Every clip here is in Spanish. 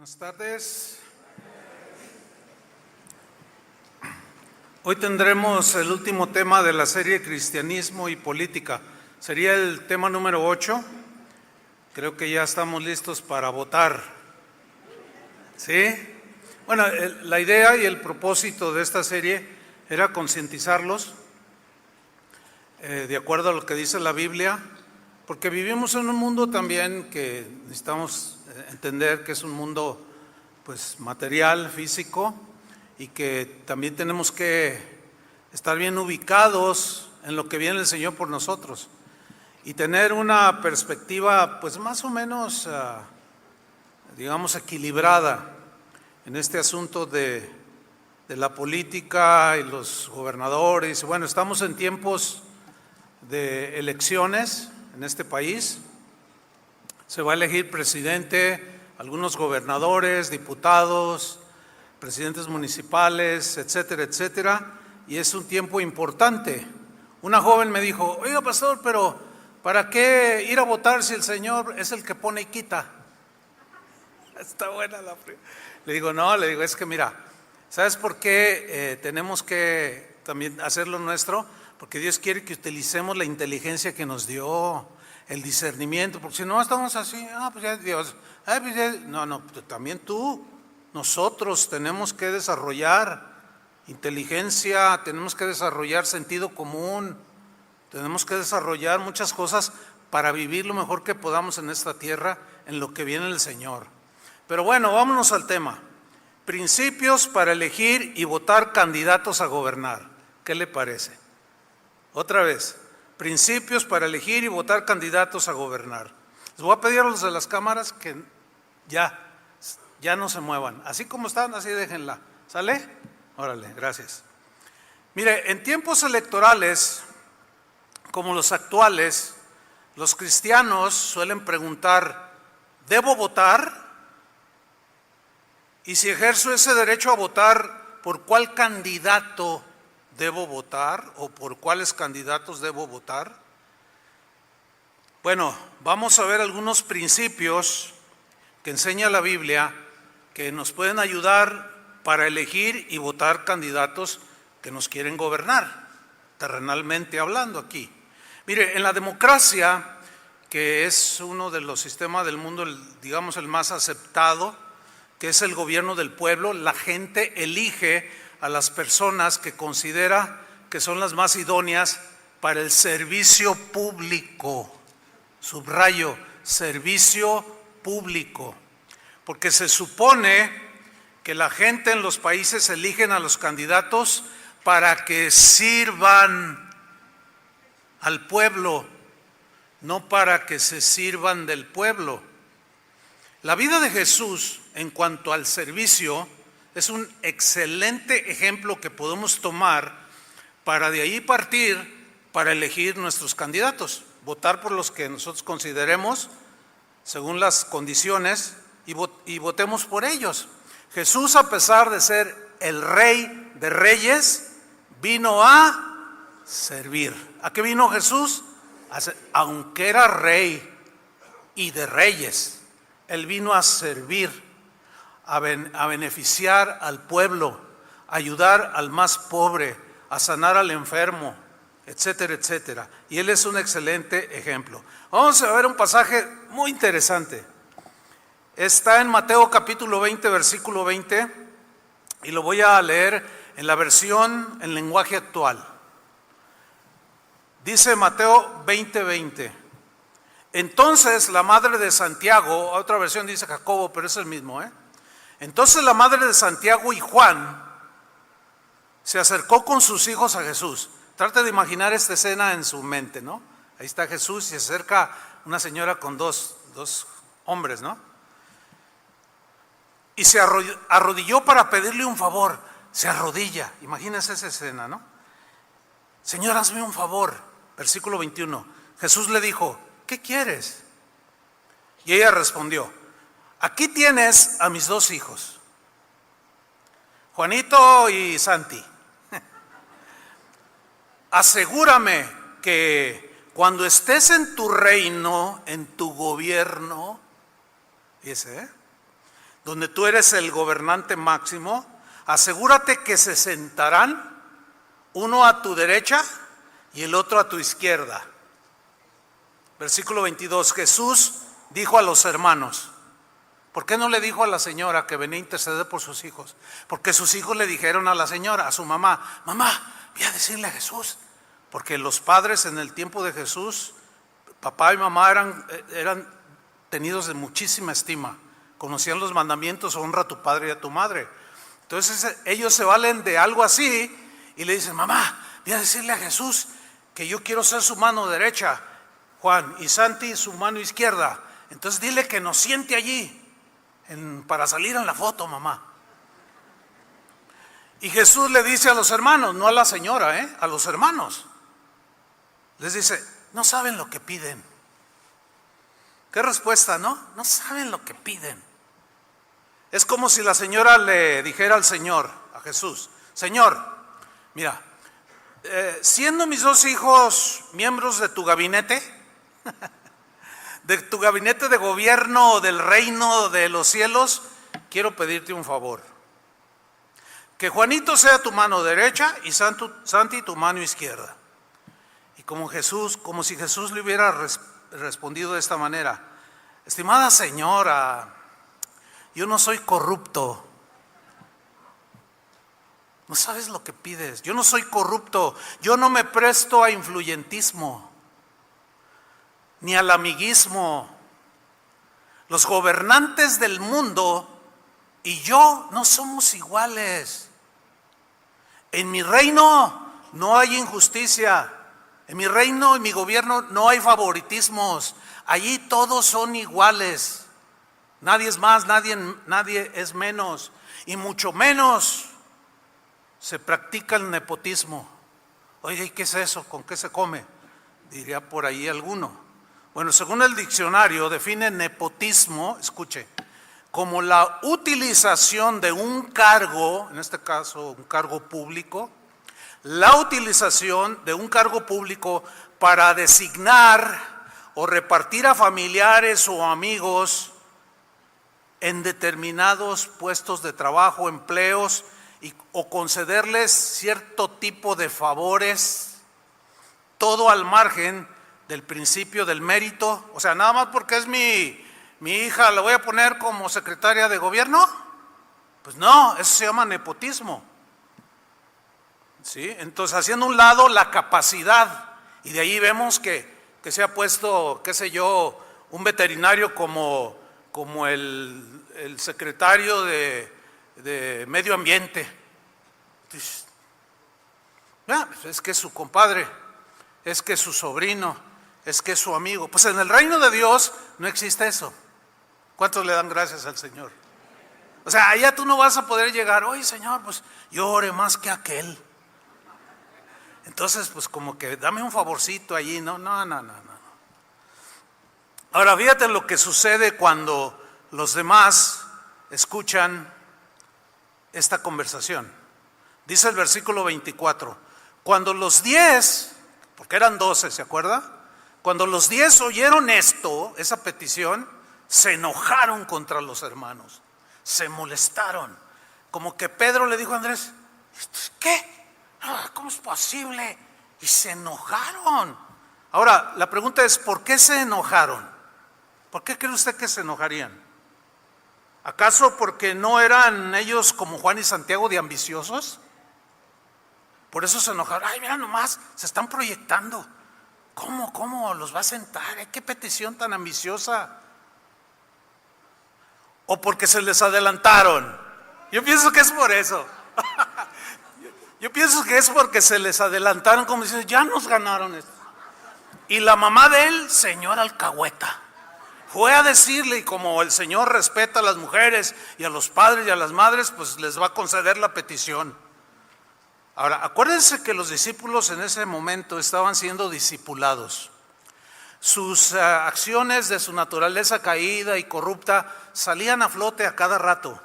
Buenas tardes. Hoy tendremos el último tema de la serie Cristianismo y Política. Sería el tema número 8. Creo que ya estamos listos para votar. ¿Sí? Bueno, la idea y el propósito de esta serie era concientizarlos de acuerdo a lo que dice la Biblia, porque vivimos en un mundo también que necesitamos entender que es un mundo pues material, físico, y que también tenemos que estar bien ubicados en lo que viene el Señor por nosotros y tener una perspectiva pues más o menos digamos equilibrada en este asunto de la política y los gobernadores. Bueno, estamos en tiempos de elecciones en este país. Se va a elegir presidente, algunos gobernadores, diputados, presidentes municipales, etcétera, etcétera, y es un tiempo importante. Una joven me dijo: oiga, pastor, pero ¿para qué ir a votar si el Señor es el que pone y quita? Está buena la pregunta. Le digo, no, es que mira, ¿sabes por qué tenemos que también hacer lo nuestro? Porque Dios quiere que utilicemos la inteligencia que nos dio, el discernimiento, porque si no estamos así, pues ya Dios, pues ya, no, también nosotros tenemos que desarrollar inteligencia, tenemos que desarrollar sentido común, tenemos que desarrollar muchas cosas para vivir lo mejor que podamos en esta tierra, en lo que viene el Señor. Pero bueno, vámonos al tema. Principios para elegir y votar candidatos a gobernar. ¿Qué le parece? Otra vez, principios para elegir y votar candidatos a gobernar. Les voy a pedir a los de las cámaras que ya no se muevan. Así como están, así déjenla. ¿Sale? Órale, gracias. Mire, en tiempos electorales, como los actuales, los cristianos suelen preguntar: ¿debo votar? Y si ejerzo ese derecho a votar, ¿por cuál candidato debo votar o por cuáles candidatos debo votar? Bueno, vamos a ver algunos principios que enseña la Biblia que nos pueden ayudar para elegir y votar candidatos que nos quieren gobernar, terrenalmente hablando aquí. Mire, en la democracia, que es uno de los sistemas del mundo, digamos el más aceptado, que es el gobierno del pueblo, la gente elige a las personas que considera que son las más idóneas para el servicio público. Subrayo, servicio público, porque se supone que la gente en los países eligen a los candidatos para que sirvan al pueblo, no para que se sirvan del pueblo. La vida de Jesús en cuanto al servicio es un excelente ejemplo que podemos tomar para de ahí partir para elegir nuestros candidatos, votar por los que nosotros consideremos según las condiciones y votemos por ellos. Jesús, a pesar de ser el Rey de Reyes, vino a servir. ¿A qué vino Jesús? Aunque era Rey y de Reyes, Él vino a servir, a beneficiar al pueblo, a ayudar al más pobre, a sanar al enfermo, etcétera, etcétera. Y Él es un excelente ejemplo. Vamos a ver un pasaje muy interesante. Está en Mateo capítulo 20, versículo 20, y lo voy a leer en la versión en lenguaje actual. Dice Mateo 20, 20. Entonces la madre de Santiago, otra versión dice Jacobo, pero es el mismo, Entonces la madre de Santiago y Juan se acercó con sus hijos a Jesús. Trate de imaginar esta escena en su mente, ¿no? Ahí está Jesús y se acerca una señora con dos hombres, ¿no? Y se arrodilló para pedirle un favor. Se arrodilla, imagínense esa escena, ¿no? Señor, hazme un favor. Versículo 21. Jesús le dijo: ¿qué quieres? Y ella respondió: aquí tienes a mis 2 hijos, Juanito y Santi. Asegúrame que cuando estés en tu reino, en tu gobierno, donde tú eres el gobernante máximo, asegúrate que se sentarán uno a tu derecha y el otro a tu izquierda. Versículo 22, Jesús dijo a los hermanos, ¿por qué no le dijo a la señora que venía a interceder por sus hijos? Porque sus hijos le dijeron a la señora, a su mamá, mamá, voy a decirle a Jesús. Porque los padres en el tiempo de Jesús, papá y mamá eran tenidos de muchísima estima. Conocían los mandamientos, honra a tu padre y a tu madre. Entonces ellos se valen de algo así y le dicen, mamá, voy a decirle a Jesús que yo quiero ser su mano derecha, Juan, y Santi su mano izquierda. Entonces dile que nos siente allí para salir en la foto, mamá. Y Jesús le dice a los hermanos, no a la señora, a los hermanos. Les dice, no saben lo que piden. ¿Qué respuesta, no? No saben lo que piden. Es como si la señora le dijera al Señor, a Jesús, Señor, mira, siendo mis dos hijos miembros de tu gabinete, de tu gabinete de gobierno del reino de los cielos, quiero pedirte un favor. Que Juanito sea tu mano derecha y Santi tu mano izquierda. Y como si Jesús le hubiera respondido de esta manera, estimada señora, yo no soy corrupto. No sabes lo que pides. Yo no soy corrupto. Yo no me presto a influyentismo, ni al amiguismo. Los gobernantes del mundo y yo no somos iguales. En mi reino no hay injusticia. En mi reino, en mi gobierno no hay favoritismos. Allí todos son iguales. Nadie es más, nadie es menos. Y mucho menos se practica el nepotismo. Oye, ¿y qué es eso? ¿Con qué se come? Diría por ahí alguno. Bueno, según el diccionario define nepotismo, escuche, como la utilización de un cargo, en este caso un cargo público, la utilización de un cargo público para designar o repartir a familiares o amigos en determinados puestos de trabajo, empleos, o concederles cierto tipo de favores, todo al margen del principio del mérito. O sea, nada más porque es mi hija, ¿la voy a poner como secretaria de gobierno? Pues no, eso se llama nepotismo. ¿Sí? Entonces, haciendo a un lado la capacidad, y de ahí vemos que se ha puesto, qué sé yo, un veterinario como el secretario de Medio Ambiente. Entonces, es que es su compadre, es que es su sobrino, es que es su amigo. Pues en el reino de Dios no existe eso. ¿Cuántos le dan gracias al Señor? O sea, allá tú no vas a poder llegar, oye Señor, pues yo oré más que aquel. Entonces, pues como que dame un favorcito allí. No. Ahora, fíjate lo que sucede cuando los demás escuchan esta conversación. Dice el versículo 24, cuando los 10, porque eran 12, ¿se acuerda? Cuando los 10 oyeron esto, esa petición, se enojaron contra los hermanos, se molestaron. Como que Pedro le dijo a Andrés, ¿qué? ¿Cómo es posible? Y se enojaron. Ahora, la pregunta es, ¿por qué se enojaron? ¿Por qué cree usted que se enojarían? ¿Acaso porque no eran ellos como Juan y Santiago de ambiciosos? Por eso se enojaron. Ay, mira nomás, se están proyectando. ¿Cómo los va a sentar? ¿Qué petición tan ambiciosa? ¿O porque se les adelantaron? Yo pienso que es por eso. Yo pienso que es porque se les adelantaron, como diciendo, ya nos ganaron esto. Y la mamá de él, señora alcahueta, fue a decirle, y como el Señor respeta a las mujeres y a los padres y a las madres, pues les va a conceder la petición. Ahora, acuérdense que los discípulos en ese momento estaban siendo discipulados. Sus acciones de su naturaleza caída y corrupta salían a flote a cada rato,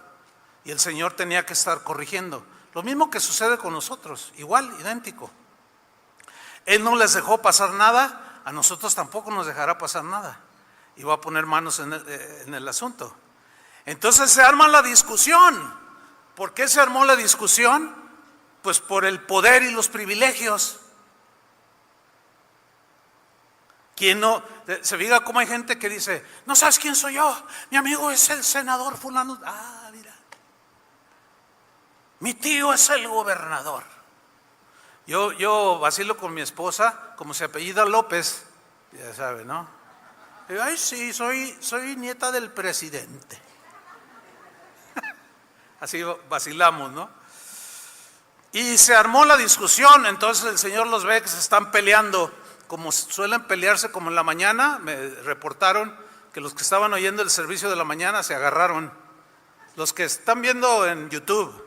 y el Señor tenía que estar corrigiendo. Lo mismo que sucede con nosotros, igual, idéntico. Él no les dejó pasar nada, a nosotros tampoco nos dejará pasar nada. Y va a poner manos en el asunto. Entonces se arma la discusión. ¿Por qué se armó la discusión? Pues por el poder y los privilegios. ¿Quién no? Se fija cómo hay gente que dice, no sabes quién soy yo, mi amigo es el senador fulano. Ah, mira, mi tío es el gobernador. Yo vacilo con mi esposa, como se apellida López, ya sabe, ¿no? Y digo, ay, sí, soy nieta del presidente. Así vacilamos, ¿no? Y se armó la discusión. Entonces el Señor los ve que se están peleando, como suelen pelearse como en la mañana. Me reportaron que los que estaban oyendo el servicio de la mañana se agarraron. Los que están viendo en YouTube,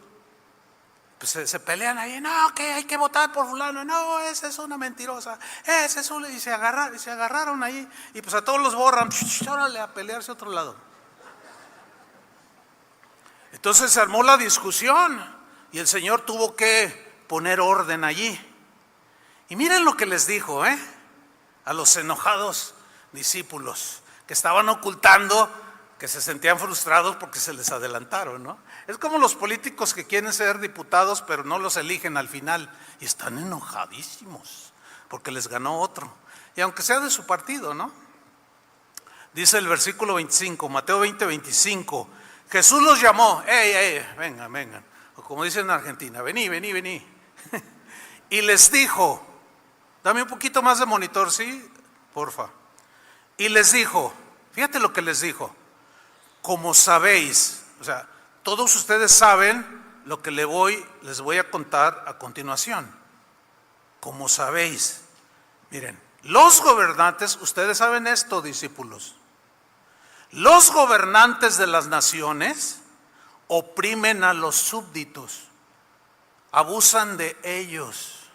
pues se pelean ahí. No, que hay que votar por fulano. No, esa es una mentirosa. Ese es una... Y se agarraron ahí. Y pues a todos los borran. Órale, a pelearse a otro lado. Entonces se armó la discusión y el Señor tuvo que poner orden allí. Y miren lo que les dijo, a los enojados discípulos que estaban ocultando, que se sentían frustrados porque se les adelantaron, ¿no? Es como los políticos que quieren ser diputados pero no los eligen al final y están enojadísimos porque les ganó otro. Y aunque sea de su partido, ¿no? Dice el versículo 25, Mateo 20, 25. Jesús los llamó, vengan, o como dicen en Argentina, vení. Y les dijo, dame un poquito más de monitor, ¿sí? Porfa. Y les dijo, fíjate lo que les dijo, como sabéis, o sea, todos ustedes saben lo que les voy a contar a continuación. Como sabéis, miren, los gobernantes, ustedes saben esto, discípulos. Los gobernantes de las naciones oprimen a los súbditos, abusan de ellos,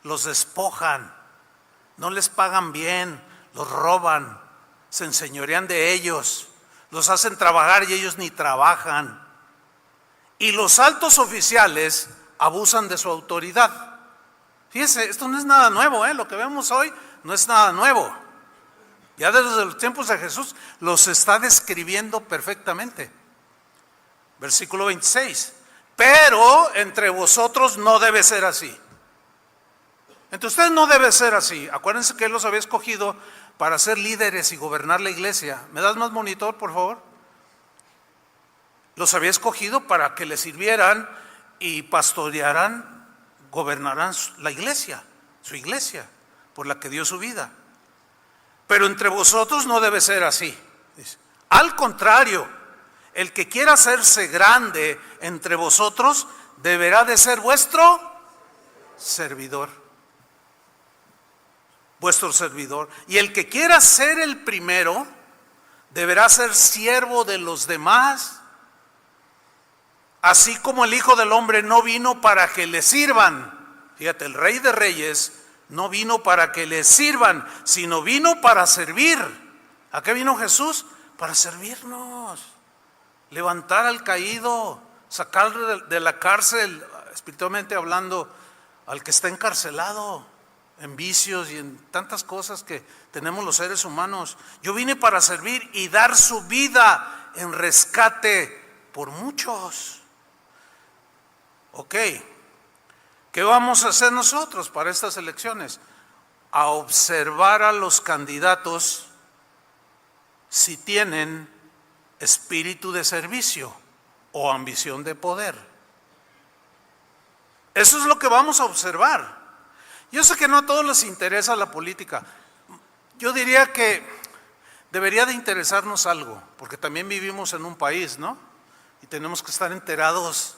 los despojan, no les pagan bien, los roban, se enseñorean de ellos, los hacen trabajar y ellos ni trabajan. Y los altos oficiales abusan de su autoridad. Fíjese, esto no es nada nuevo, lo que vemos hoy no es nada nuevo. Ya desde los tiempos de Jesús los está describiendo perfectamente. Versículo 26. Pero entre vosotros no debe ser así. Entre ustedes no debe ser así. Acuérdense que Él los había escogido para ser líderes y gobernar la iglesia. ¿Me das más monitor, por favor? Los había escogido para que le sirvieran y pastorearan, gobernaran la iglesia, su iglesia, por la que dio su vida. Pero entre vosotros no debe ser así. Dice, al contrario, el que quiera hacerse grande entre vosotros deberá de ser vuestro servidor. Vuestro servidor. Y el que quiera ser el primero deberá ser siervo de los demás. Así como el Hijo del Hombre no vino para que le sirvan. Fíjate, el Rey de Reyes no vino para que le sirvan, sino vino para servir. ¿A qué vino Jesús? Para servirnos, levantar al caído, sacar de la cárcel, espiritualmente hablando, al que está encarcelado en vicios y en tantas cosas que tenemos los seres humanos. Yo vine para servir y dar su vida en rescate por muchos. Ok. ¿Qué vamos a hacer nosotros para estas elecciones? A observar a los candidatos si tienen espíritu de servicio o ambición de poder. Eso es lo que vamos a observar. Yo sé que no a todos les interesa la política. Yo diría que debería de interesarnos algo, porque también vivimos en un país, ¿no? Y tenemos que estar enterados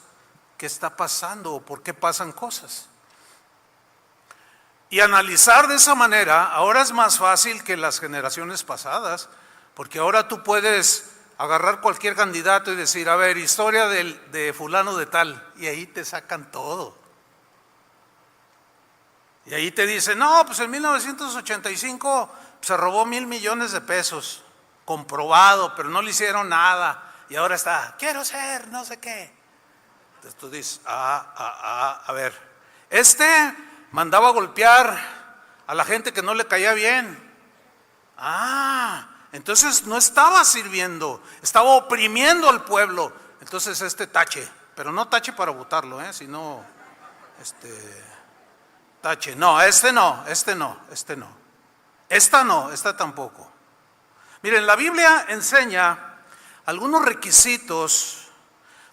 qué está pasando o por qué pasan cosas. Y analizar de esa manera, ahora es más fácil que las generaciones pasadas, porque ahora tú puedes agarrar cualquier candidato y decir, a ver, historia de fulano de tal, y ahí te sacan todo. Y ahí te dicen, no, pues en 1985 se robó 1,000 millones de pesos, comprobado, pero no le hicieron nada, y ahora está, quiero ser, no sé qué. Entonces tú dices, a ver, mandaba a golpear a la gente que no le caía bien. Entonces no estaba sirviendo, estaba oprimiendo al pueblo. Entonces tache, pero no tache para votarlo, sino tache. No, no. Esta tampoco. Miren, la Biblia enseña algunos requisitos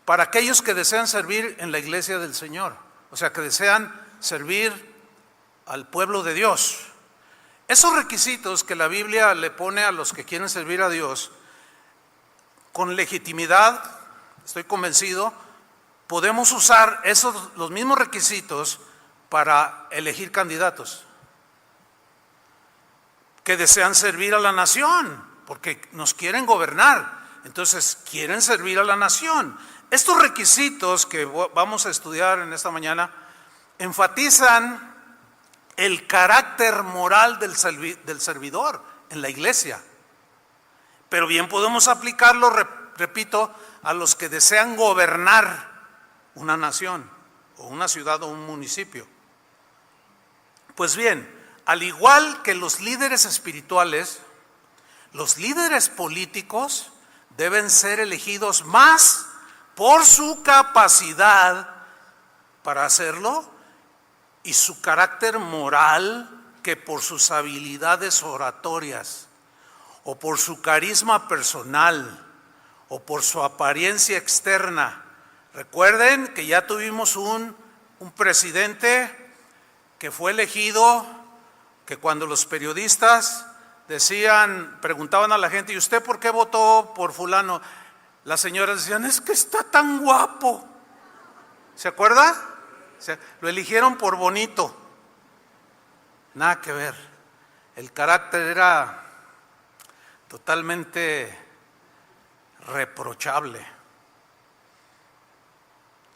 para aquellos que desean servir en la iglesia del Señor, o sea, que desean servir al pueblo de Dios. Esos requisitos que la Biblia le pone a los que quieren servir a Dios, con legitimidad, estoy convencido, podemos usar los mismos requisitos para elegir candidatos que desean servir a la nación, porque nos quieren gobernar, entonces quieren servir a la nación. Estos requisitos que vamos a estudiar en esta mañana enfatizan el carácter moral del servidor en la iglesia, pero bien podemos aplicarlo, repito, a los que desean gobernar una nación o una ciudad o un municipio. Pues bien, al igual que los líderes espirituales, los líderes políticos deben ser elegidos más por su capacidad para hacerlo y su carácter moral que por sus habilidades oratorias o por su carisma personal o por su apariencia externa. Recuerden que ya tuvimos un presidente que fue elegido, que cuando los periodistas preguntaban a la gente, ¿y usted por qué votó por fulano? Las señoras decían, es que está tan guapo. ¿Se acuerda? Lo eligieron por bonito. Nada que ver. El carácter era totalmente reprochable.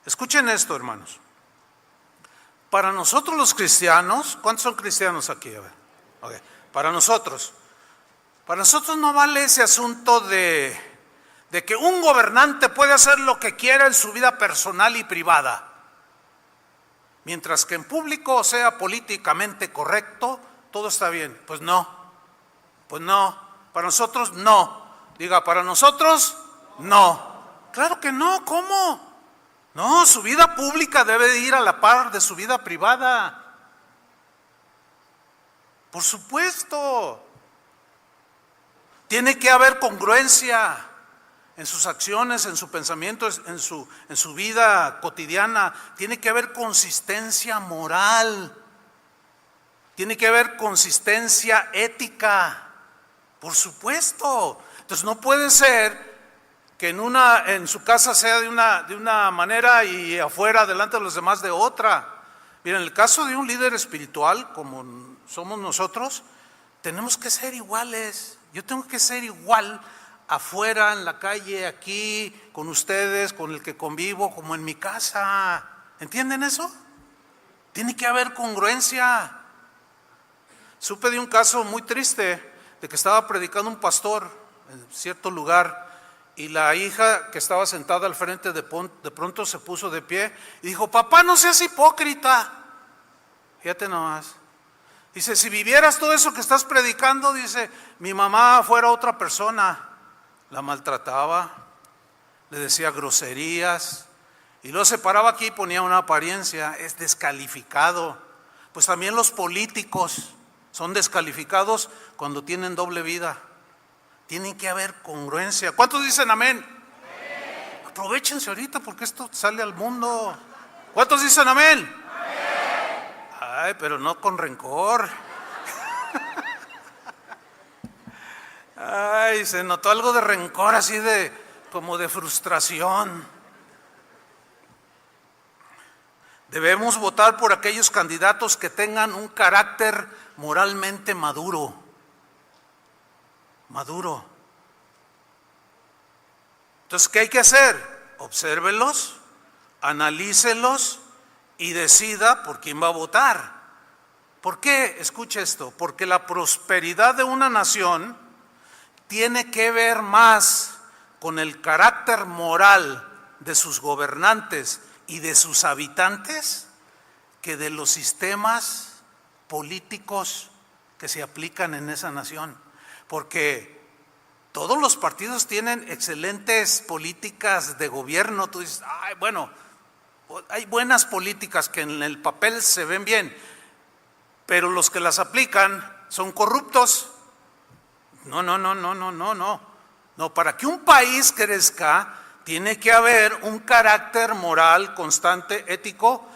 Escuchen esto, hermanos. Para nosotros los cristianos, ¿cuántos son cristianos aquí? A ver. Okay. Para nosotros no vale ese asunto de que un gobernante puede hacer lo que quiera en su vida personal y privada, mientras que en público sea políticamente correcto, todo está bien. Pues no, para nosotros no. Diga, para nosotros no. Claro que no, ¿cómo? No, su vida pública debe de ir a la par de su vida privada. Por supuesto. Tiene que haber congruencia en sus acciones, en su pensamiento, en su vida cotidiana. Tiene que haber consistencia moral. Tiene que haber consistencia ética. Por supuesto. Entonces no puede ser que en su casa sea de una manera y afuera, delante de los demás, de otra. Miren, en el caso de un líder espiritual, como somos nosotros, tenemos que ser iguales. Yo tengo que ser igual afuera, en la calle, aquí, con ustedes, con el que convivo, como en mi casa. ¿Entienden eso? Tiene que haber congruencia. Supe de un caso muy triste, de que estaba predicando un pastor en cierto lugar, y la hija que estaba sentada al frente de pronto se puso de pie y dijo, papá, no seas hipócrita. Fíjate nomás. Dice, si vivieras todo eso que estás predicando, dice, mi mamá fuera otra persona. La maltrataba, le decía groserías, y luego se paraba aquí y ponía una apariencia, es descalificado. Pues también los políticos son descalificados cuando tienen doble vida. Tiene que haber congruencia. ¿Cuántos dicen amén? Amén. Aprovechense ahorita porque esto sale al mundo. ¿Cuántos dicen amén? Amén. Ay, pero no con rencor. Ay, se notó algo de rencor, así como de frustración. Debemos votar por aquellos candidatos que tengan un carácter moralmente maduro. Entonces, ¿qué hay que hacer? Obsérvelos, analícelos y decida por quién va a votar. ¿Por qué? Escuche esto, porque la prosperidad de una nación tiene que ver más con el carácter moral de sus gobernantes y de sus habitantes que de los sistemas políticos que se aplican en esa nación. Porque todos los partidos tienen excelentes políticas de gobierno. Tú dices, ay, bueno, hay buenas políticas que en el papel se ven bien, pero los que las aplican son corruptos. No. No, para que un país crezca, tiene que haber un carácter moral constante, ético,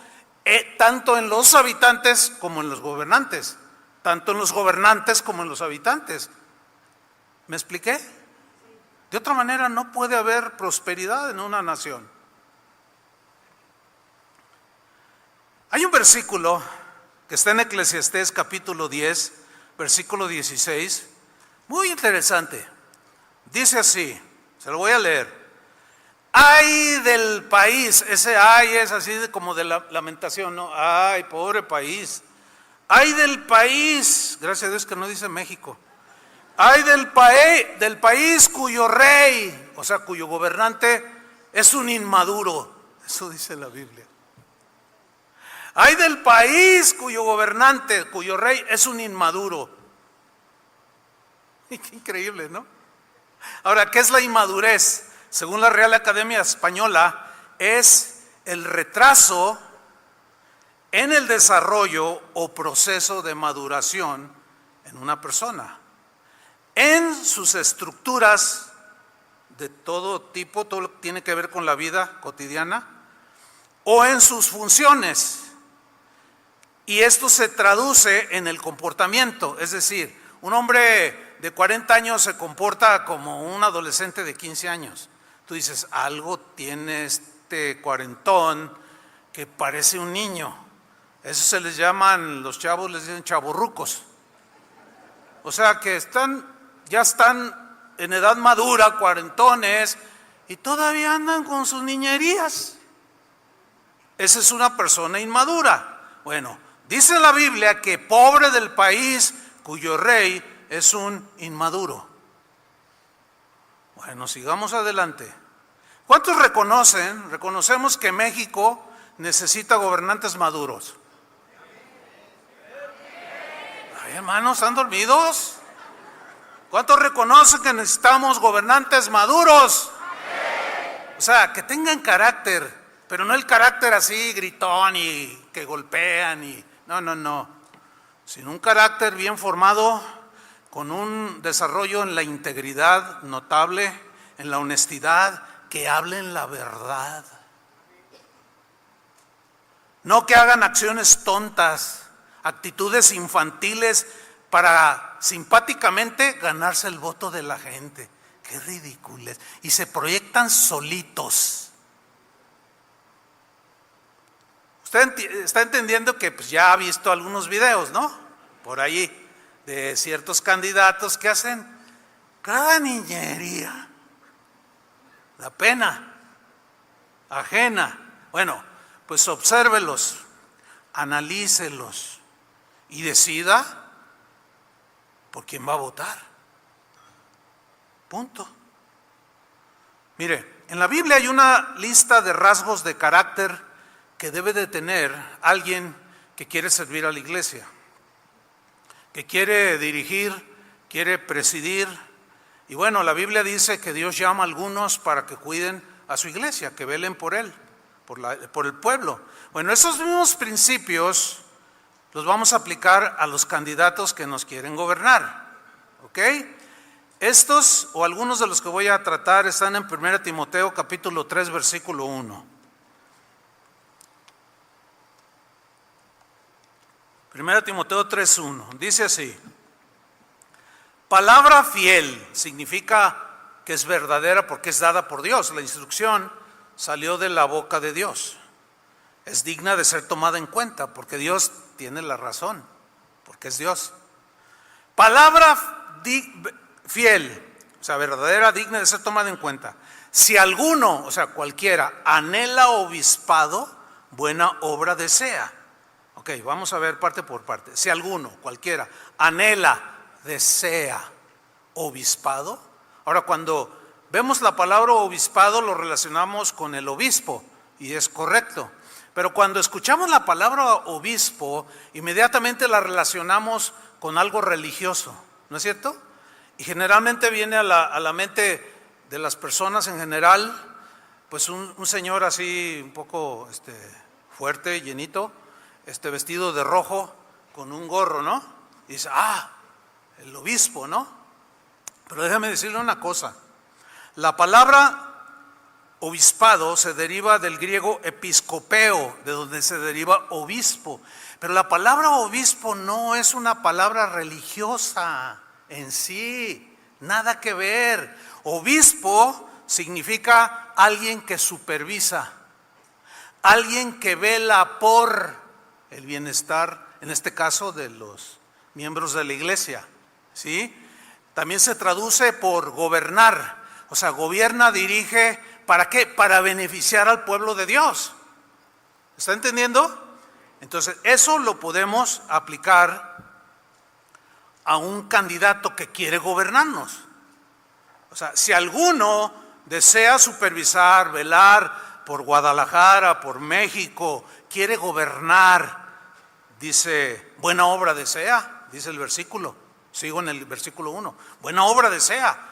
tanto en los habitantes como en los gobernantes, tanto en los gobernantes como en los habitantes. ¿Me expliqué? De otra manera no puede haber prosperidad en una nación. Hay un versículo que está en Eclesiastés capítulo 10, versículo 16, muy interesante. Dice así, se lo voy a leer. Ay del país, ese ay es así como de la lamentación, ¿no? Ay, pobre país. Ay del país, gracias a Dios que no dice México. Ay del país cuyo rey, o sea, cuyo gobernante es un inmaduro. Eso dice la Biblia. Ay del país cuyo gobernante, cuyo rey es un inmaduro. Qué increíble, ¿no? Ahora, ¿qué es la inmadurez? Según la Real Academia Española, es el retraso en el desarrollo o proceso de maduración en una persona, en sus estructuras de todo tipo, todo lo que tiene que ver con la vida cotidiana, o en sus funciones. Y esto se traduce en el comportamiento, es decir, un hombre de 40 años se comporta como un adolescente de 15 años. Tú dices, algo tiene este cuarentón que parece un niño. Eso se les llaman, los chavos les dicen chavorrucos. O sea que ya están en edad madura, cuarentones, y todavía andan con sus niñerías. Esa es una persona inmadura. Bueno, dice la Biblia que pobre del país cuyo rey es un inmaduro. Bueno, sigamos adelante. ¿Cuántos reconocemos que México necesita gobernantes maduros? Ay, hermanos, ¿están dormidos? ¿Cuántos reconocen que necesitamos gobernantes maduros? O sea, que tengan carácter, pero no el carácter así gritón y que golpean y no, sino un carácter bien formado, con un desarrollo en la integridad notable, en la honestidad, que hablen la verdad. No que hagan acciones tontas, actitudes infantiles para simpáticamente ganarse el voto de la gente. Qué ridículos. Y se proyectan solitos. Usted está entendiendo que pues, ya ha visto algunos videos, ¿no? Por ahí, de ciertos candidatos que hacen cada niñería. La pena ajena. Bueno, pues obsérvelos, analícelos y decida por quién va a votar. Punto. Mire, en la Biblia hay una lista de rasgos de carácter que debe de tener alguien que quiere servir a la iglesia, que quiere dirigir, quiere presidir. Y bueno, la Biblia dice que Dios llama a algunos para que cuiden a su iglesia, que velen por él, por el pueblo. Bueno, esos mismos principios los vamos a aplicar a los candidatos que nos quieren gobernar. ¿Ok? Estos o algunos de los que voy a tratar están en 1 Timoteo capítulo 3 versículo 1. 1 Timoteo 3:1 dice así: palabra fiel significa que es verdadera porque es dada por Dios. La instrucción salió de la boca de Dios. Es digna de ser tomada en cuenta porque Dios tiene la razón, porque es Dios. Palabra fiel, o sea, verdadera, digna de ser tomada en cuenta. Si alguno, o sea, cualquiera, anhela obispado, buena obra desea. Ok, vamos a ver parte por parte. Si alguno, cualquiera, anhela, desea obispado. Ahora, cuando vemos la palabra obispado, lo relacionamos con el obispo, y es correcto. Pero cuando escuchamos la palabra obispo, inmediatamente la relacionamos con algo religioso, ¿no es cierto? Y generalmente viene a la mente de las personas en general, pues un señor así un poco fuerte, llenito, vestido de rojo, con un gorro, ¿no? Y dice, el obispo, ¿no? Pero déjame decirle una cosa, la palabra obispado se deriva del griego episcopeo, de donde se deriva obispo. Pero la palabra obispo no es una palabra religiosa en sí, nada que ver. Obispo significa alguien que supervisa, alguien que vela por el bienestar, en este caso de los miembros de la iglesia, ¿sí? También se traduce por gobernar, o sea, gobierna, dirige, ¿para qué? Para beneficiar al pueblo de Dios. ¿Está entendiendo? Entonces, eso lo podemos aplicar a un candidato que quiere gobernarnos. O sea, si alguno desea supervisar, velar por Guadalajara, por México, quiere gobernar, dice, buena obra desea, dice el versículo. Sigo en el versículo 1. Buena obra desea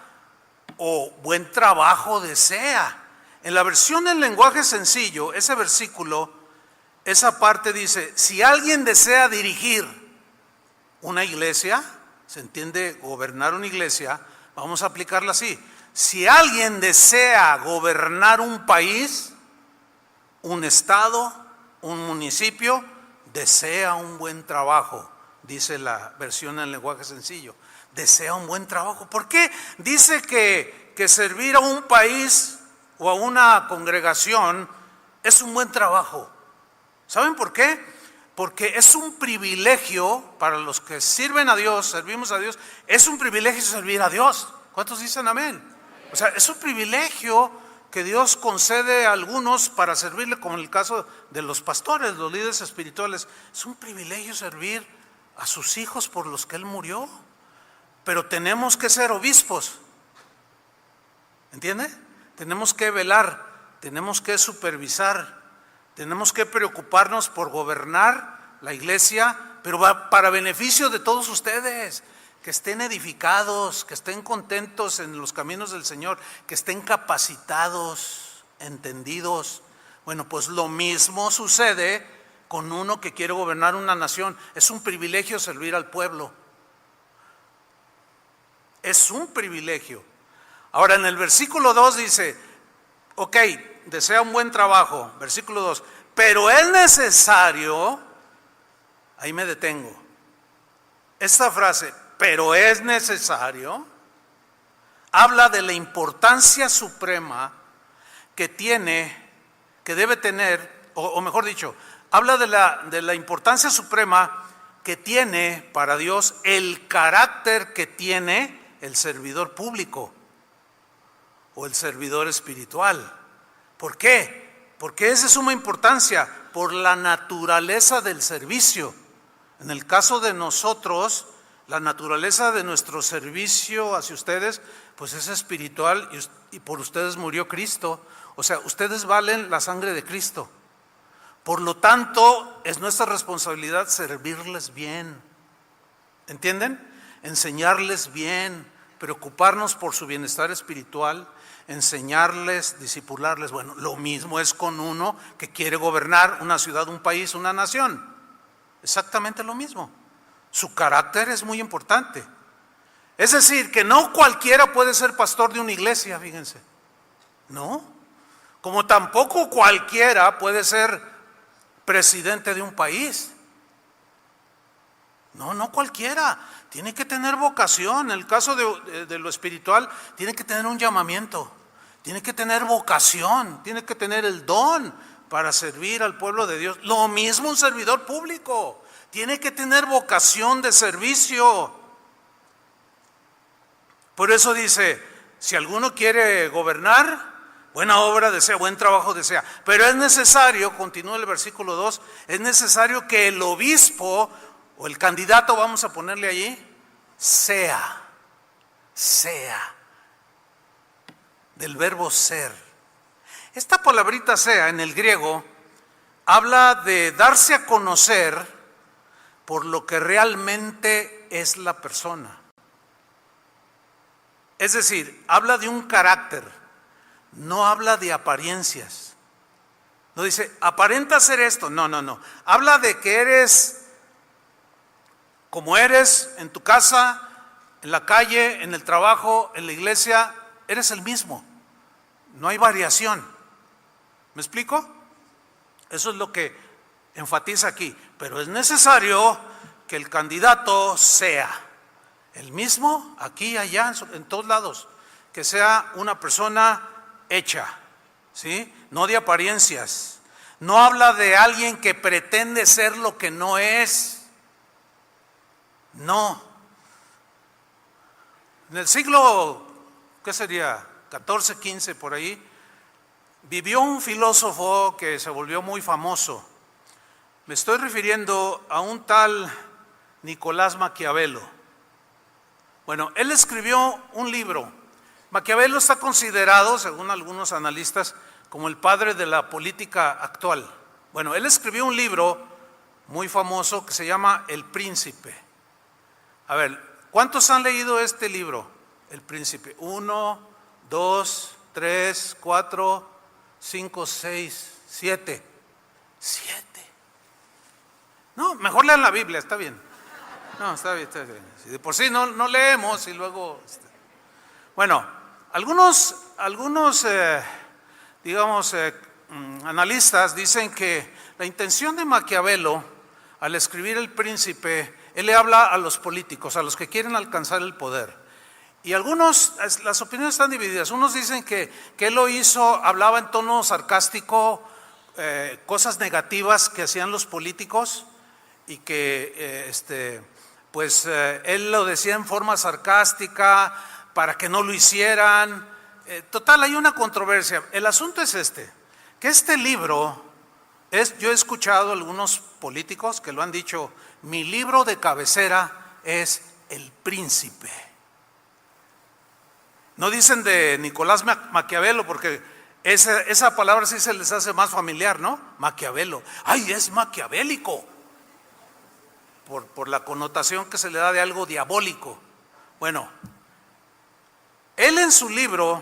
o buen trabajo desea. En la versión en lenguaje sencillo, ese versículo, esa parte dice, si alguien desea dirigir una iglesia, se entiende gobernar una iglesia, vamos a aplicarla así. Si alguien desea gobernar un país, un estado, un municipio, desea un buen trabajo, dice la versión en lenguaje sencillo. Desea un buen trabajo. ¿Por qué dice que servir a un país o a una congregación es un buen trabajo? ¿Saben por qué? Porque es un privilegio para los que sirven a Dios, servimos a Dios, es un privilegio servir a Dios. ¿Cuántos dicen amén? O sea, es un privilegio que Dios concede a algunos para servirle, como en el caso de los pastores, los líderes espirituales. Es un privilegio servir a sus hijos por los que Él murió. Pero tenemos que ser obispos, ¿entiende? Tenemos que velar, tenemos que supervisar, tenemos que preocuparnos por gobernar la iglesia, pero para beneficio de todos ustedes, que estén edificados, que estén contentos en los caminos del Señor, que estén capacitados, entendidos. Bueno, pues lo mismo sucede con uno que quiere gobernar una nación. Es un privilegio servir al pueblo. Es un privilegio. Ahora en el versículo 2 dice, ok, desea un buen trabajo, versículo 2, pero es necesario, ahí me detengo, esta frase, pero es necesario, habla de la importancia suprema que debe tener, o mejor dicho, habla de la importancia suprema que tiene para Dios el carácter que tiene el servidor público o el servidor espiritual. ¿Por qué? Porque es de suma importancia, por la naturaleza del servicio. En el caso de nosotros, la naturaleza de nuestro servicio hacia ustedes, pues es espiritual y por ustedes murió Cristo. O sea, ustedes valen la sangre de Cristo. Por lo tanto, es nuestra responsabilidad servirles bien. ¿Entienden? Enseñarles bien, preocuparnos por su bienestar espiritual, enseñarles, discipularles. Bueno, lo mismo es con uno que quiere gobernar una ciudad, un país, una nación. Exactamente lo mismo. Su carácter es muy importante. Es decir, que no cualquiera puede ser pastor de una iglesia, fíjense. No. Como tampoco cualquiera puede ser presidente de un país. No cualquiera. Tiene que tener vocación. En el caso de lo espiritual, tiene que tener un llamamiento. Tiene que tener vocación. Tiene que tener el don para servir al pueblo de Dios. Lo mismo un servidor público. Tiene que tener vocación de servicio. Por eso dice, si alguno quiere gobernar, buena obra desea, buen trabajo desea. Pero es necesario, continúa el versículo 2, es necesario que el obispo o el candidato, vamos a ponerle allí, sea, del verbo ser. Esta palabrita sea en el griego habla de darse a conocer por lo que realmente es la persona. Es decir, habla de un carácter, no habla de apariencias. No dice, aparenta ser esto, no. Habla de que eres como eres en tu casa, en la calle, en el trabajo, en la iglesia, eres el mismo. No hay variación. ¿Me explico? Eso es lo que enfatiza aquí. Pero es necesario que el candidato sea el mismo aquí, allá, en todos lados. Que sea una persona hecha, ¿sí? No de apariencias. No habla de alguien que pretende ser lo que no es. No. En el siglo, ¿qué sería? 14, 15 por ahí, vivió un filósofo que se volvió muy famoso. Me estoy refiriendo a un tal Nicolás Maquiavelo. Bueno, él escribió un libro. Maquiavelo está considerado, según algunos analistas, como el padre de la política actual. Bueno, él escribió un libro muy famoso que se llama El Príncipe. A ver, ¿cuántos han leído este libro? El Príncipe. 1, 2, 3, 4, 5, 6, 7. 7. No, mejor lean la Biblia, está bien. No, está bien. Si de por sí no leemos y luego... Bueno, algunos analistas dicen que la intención de Maquiavelo al escribir El Príncipe, él le habla a los políticos, a los que quieren alcanzar el poder. Y las opiniones están divididas. Unos dicen que él lo hizo, hablaba en tono sarcástico, cosas negativas que hacían los políticos y que él lo decía en forma sarcástica para que no lo hicieran. Total, hay una controversia. El asunto es que este libro yo he escuchado a algunos políticos que lo han dicho, mi libro de cabecera es El Príncipe. No dicen de Nicolás Maquiavelo porque esa palabra sí se les hace más familiar, ¿no? Maquiavelo. ¡Ay, es maquiavélico! Por la connotación que se le da de algo diabólico. Bueno, él en su libro,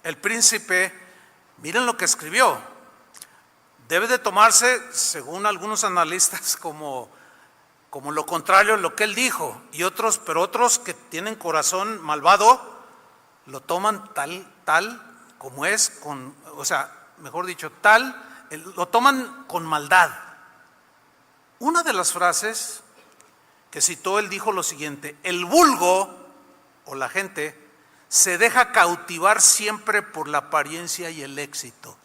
El Príncipe, miren lo que escribió. Debe de tomarse, según algunos analistas, como lo contrario a lo que él dijo. Pero otros que tienen corazón malvado, lo toman tal como es, lo toman con maldad. Una de las frases que citó, él dijo lo siguiente: el vulgo, o la gente, se deja cautivar siempre por la apariencia y el éxito.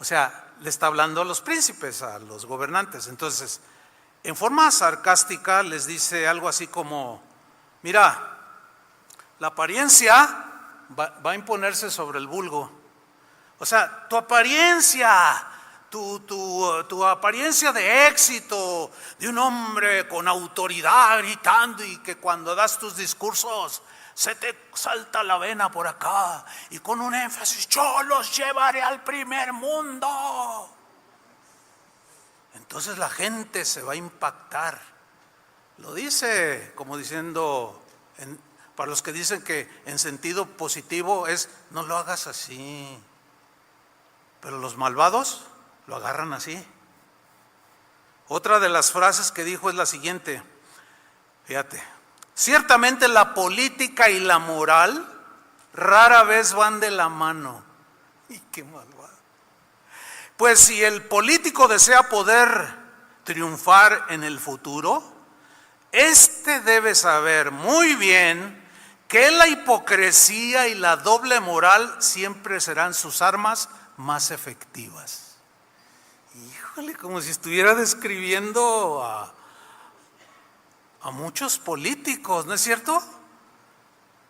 O sea, le está hablando a los príncipes, a los gobernantes. Entonces, en forma sarcástica les dice algo así como, mira, la apariencia va a imponerse sobre el vulgo. O sea, tu apariencia, tu apariencia de éxito, de un hombre con autoridad gritando y que cuando das tus discursos se te salta la vena por acá y con un énfasis, yo los llevaré al primer mundo. Entonces la gente se va a impactar. Lo dice como diciendo, para los que dicen que en sentido positivo es, no lo hagas así. Pero los malvados lo agarran así. Otra de las frases que dijo es la siguiente, fíjate: ciertamente la política y la moral rara vez van de la mano. Y qué malvado. Pues si el político desea poder triunfar en el futuro, debe saber muy bien que la hipocresía y la doble moral siempre serán sus armas más efectivas. Híjole, como si estuviera describiendo a muchos políticos, ¿no es cierto?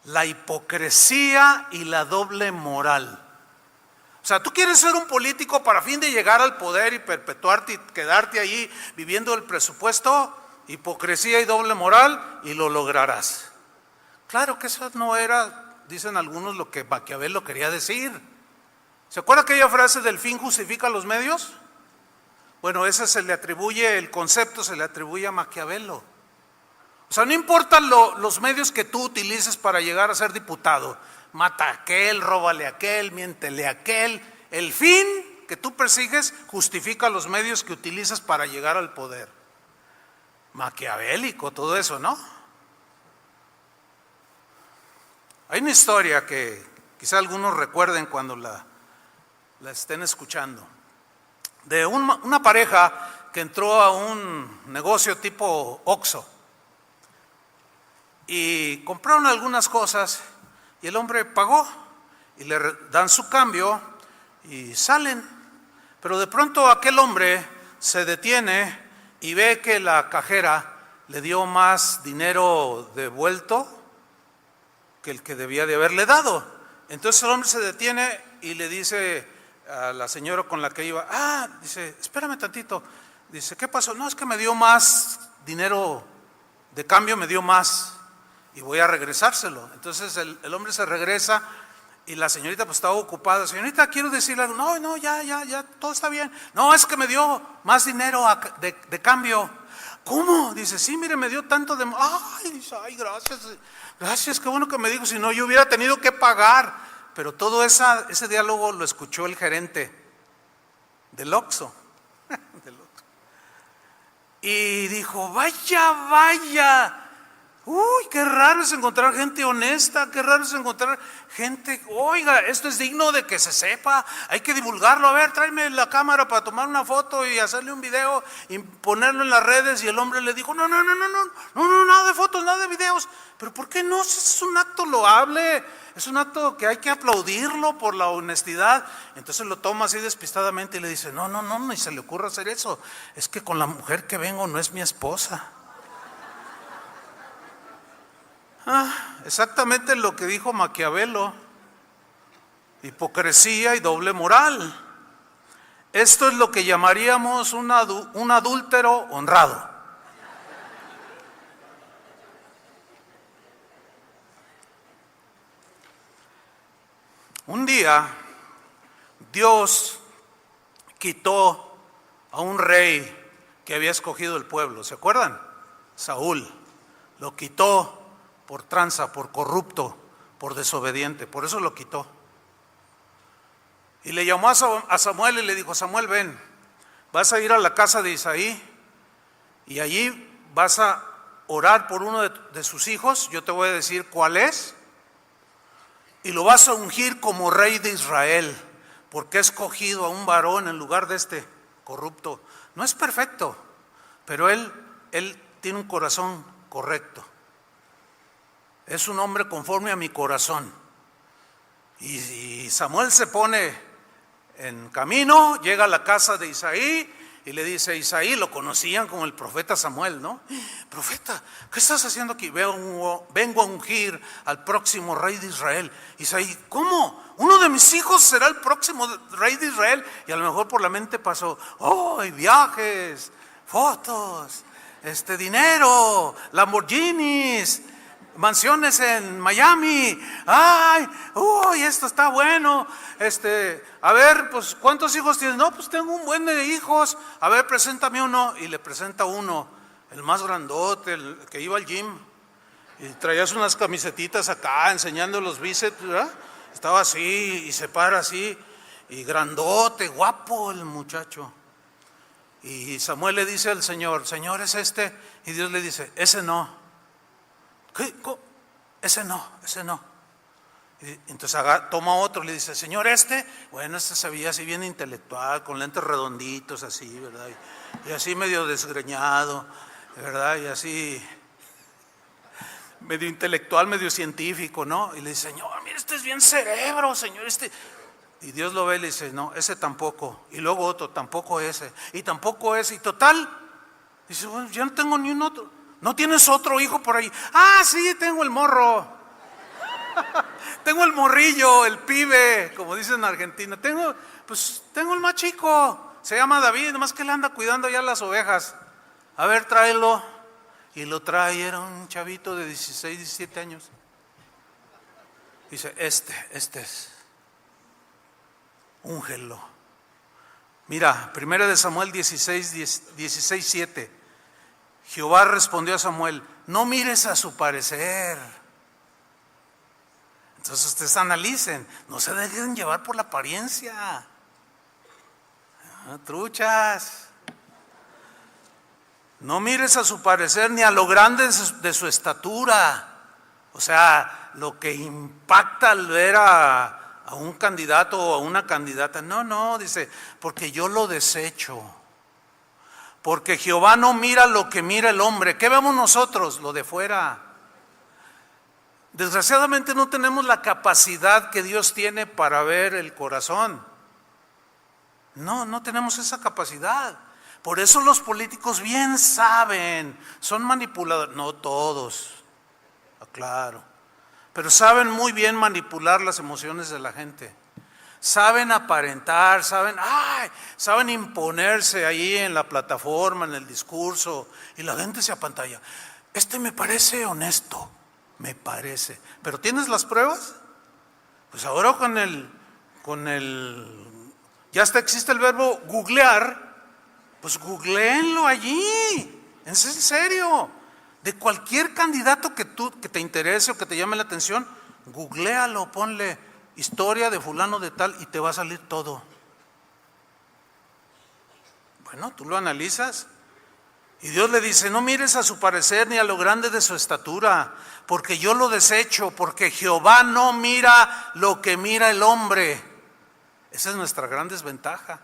La hipocresía y la doble moral. O sea, tú quieres ser un político para fin de llegar al poder y perpetuarte y quedarte ahí viviendo el presupuesto, hipocresía y doble moral, y lo lograrás. Claro que eso no era, dicen algunos, lo que Maquiavelo quería decir. ¿Se acuerda aquella frase del fin justifica los medios? Bueno, el concepto se le atribuye a Maquiavelo. O sea, no importan los medios que tú utilices para llegar a ser diputado. Mata a aquel, róbale a aquel, miéntele a aquel. El fin que tú persigues justifica los medios que utilizas para llegar al poder. Maquiavélico todo eso, ¿no? Hay una historia que quizá algunos recuerden cuando la estén escuchando, de una pareja que entró a un negocio tipo Oxxo y compraron algunas cosas y el hombre pagó y le dan su cambio y salen, pero de pronto aquel hombre se detiene y ve que la cajera le dio más dinero devuelto que el que debía de haberle dado. Entonces el hombre se detiene y le dice a la señora con la que iba, dice, espérame tantito. Dice, ¿qué pasó? No, es que me dio más dinero de cambio, me dio más y voy a regresárselo. Entonces el hombre se regresa y la señorita pues estaba ocupada. Señorita, quiero decirle algo. No, ya, todo está bien. No, es que me dio más dinero de cambio. ¿Cómo? Dice, sí, mire, me dio tanto de... Dice, gracias, qué bueno que me dijo, si no yo hubiera tenido que pagar. Pero todo ese diálogo lo escuchó el gerente del Oxxo. Y dijo, vaya, uy, qué raro es encontrar gente honesta, qué raro es encontrar gente, oiga, esto es digno de que se sepa, hay que divulgarlo, a ver, tráeme la cámara para tomar una foto y hacerle un video y ponerlo en las redes. Y el hombre le dijo, no, nada de fotos, nada de videos. Pero ¿por qué no? Es un acto loable, es un acto que hay que aplaudirlo por la honestidad. Entonces lo toma así despistadamente y le dice, no, ni se le ocurra hacer eso, es que con la mujer que vengo no es mi esposa. Exactamente lo que dijo Maquiavelo: hipocresía y doble moral. Esto es lo que llamaríamos un adúltero honrado. Un día Dios quitó a un rey que había escogido el pueblo, ¿se acuerdan? Saúl. Lo quitó por tranza, por corrupto, por desobediente, por eso lo quitó. Y le llamó a Samuel y le dijo, Samuel, ven, vas a ir a la casa de Isaí y allí vas a orar por uno de sus hijos, yo te voy a decir cuál es, y lo vas a ungir como rey de Israel, porque he escogido a un varón en lugar de este corrupto. No es perfecto, pero él tiene un corazón correcto. Es un hombre conforme a mi corazón. Y Samuel se pone en camino, llega a la casa de Isaí y le dice, Isaí, lo conocían como el profeta Samuel, ¿no? Profeta, ¿qué estás haciendo aquí? Vengo a ungir al próximo rey de Israel. Isaí, ¿cómo? ¿Uno de mis hijos será el próximo rey de Israel? Y a lo mejor por la mente pasó, viajes, fotos, dinero, Lamborghinis, mansiones en Miami. Esto está bueno. A ver, pues, ¿cuántos hijos tienes? No, pues tengo un buen de hijos. A ver, preséntame uno. Y le presenta uno, el más grandote, el que iba al gym. Y traías unas camisetitas acá, enseñando los bíceps, ¿verdad? Estaba así, y se para así, y grandote, guapo el muchacho. Y Samuel le dice al Señor, Señor, ¿es este? Y Dios le dice, ese no. ¿Qué? Ese no. Y entonces toma otro, le dice, Señor, bueno, se veía así bien intelectual, con lentes redonditos así, ¿verdad? Y así medio desgreñado, ¿verdad? Y así medio intelectual, medio científico, ¿no? Y le dice, Señor, mira, es bien cerebro, Señor, Y Dios lo ve y le dice, no, ese tampoco. Y luego otro, tampoco ese. Y tampoco ese. Y total, dice, bueno, yo no tengo ni un otro. ¿No tienes otro hijo por ahí? Sí, tengo el morro. Tengo el morrillo, el pibe, como dicen en Argentina. Tengo el más chico. Se llama David, nomás que él anda cuidando ya las ovejas. A ver, tráelo. Y lo trae, era un chavito de 16, 17 años. Dice, este es. Úngelo. Mira, 1 de Samuel 16, 7. Jehová respondió a Samuel: no mires a su parecer. Entonces ustedes analicen, no se dejen llevar por la apariencia. Truchas. No mires a su parecer ni a lo grande de su estatura. O sea, lo que impacta al ver a un candidato o a una candidata. No, dice, porque yo lo desecho. Porque Jehová no mira lo que mira el hombre. ¿Qué vemos nosotros? Lo de fuera. Desgraciadamente no tenemos la capacidad que Dios tiene para ver el corazón. No tenemos esa capacidad. Por eso los políticos bien saben, son manipuladores, no todos, claro, pero saben muy bien manipular las emociones de la gente. Saben aparentar, saben imponerse ahí en la plataforma, en el discurso, y la gente se apantalla. Me parece honesto, me parece. ¿Pero tienes las pruebas? Pues ahora ya hasta existe el verbo googlear. Pues googleenlo allí, es en serio. De cualquier candidato que te interese o que te llame la atención, googlealo, ponle historia de fulano de tal y te va a salir todo. Bueno, tú lo analizas y Dios le dice: no mires a su parecer ni a lo grande de su estatura, porque yo lo desecho, porque Jehová no mira lo que mira el hombre. Esa es nuestra gran desventaja.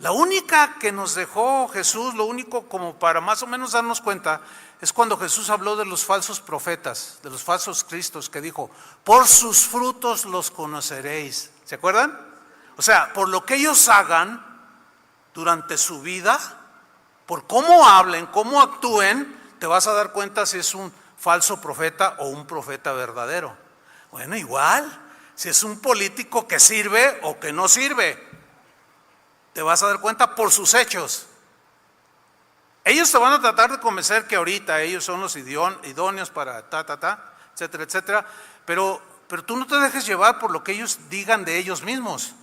La única que nos dejó Jesús, lo único como para más o menos darnos cuenta, es cuando Jesús habló de los falsos profetas, de los falsos cristos, que dijo: por sus frutos los conoceréis. ¿Se acuerdan? O sea, por lo que ellos hagan durante su vida, por cómo hablen, cómo actúen, te vas a dar cuenta si es un falso profeta o un profeta verdadero. Bueno, igual, si es un político que sirve o que no sirve, te vas a dar cuenta por sus hechos. Ellos te van a tratar de convencer que ahorita ellos son los idóneos para etcétera, etcétera. Pero tú no te dejes llevar por lo que ellos digan de ellos mismos.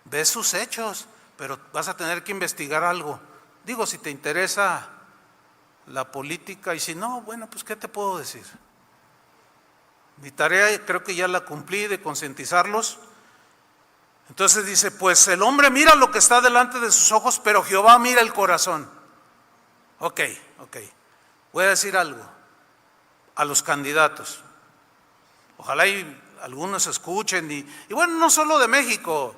Ves sus hechos, pero vas a tener que investigar algo. Digo, si te interesa la política, y si no, bueno, pues ¿qué te puedo decir? Mi tarea creo que ya la cumplí, de concientizarlos. Entonces dice: pues el hombre mira lo que está delante de sus ojos, pero Jehová mira el corazón. Ok. Voy a decir algo a los candidatos. Ojalá y algunos escuchen. Y bueno, no solo de México,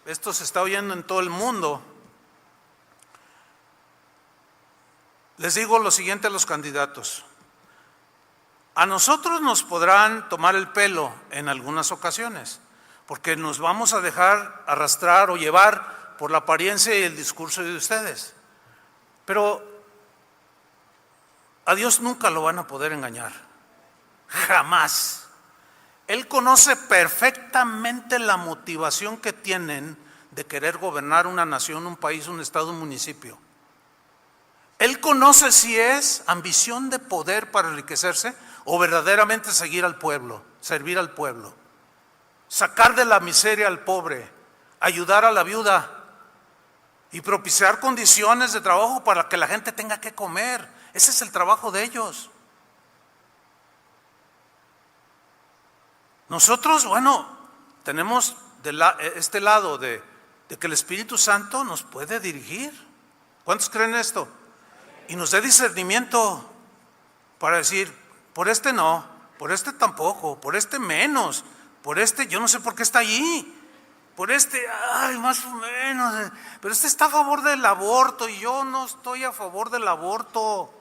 esto se está oyendo en todo el mundo. Les digo lo siguiente a los candidatos: a nosotros nos podrán tomar el pelo en algunas ocasiones, porque nos vamos a dejar arrastrar o llevar por la apariencia y el discurso de ustedes. Pero a Dios nunca lo van a poder engañar, jamás. Él conoce perfectamente la motivación que tienen de querer gobernar una nación, un país, un estado, un municipio. Él conoce si es ambición de poder para enriquecerse o verdaderamente seguir al pueblo, servir al pueblo. Sacar de la miseria al pobre, ayudar a la viuda y propiciar condiciones de trabajo para que la gente tenga que comer. Ese es el trabajo de ellos. Nosotros, bueno, tenemos este lado de que el Espíritu Santo nos puede dirigir. ¿Cuántos creen esto? Y nos dé discernimiento para decir: por este no, por este tampoco, por este menos, por este yo no sé por qué está allí, por este, más o menos, pero este está a favor del aborto y yo no estoy a favor del aborto.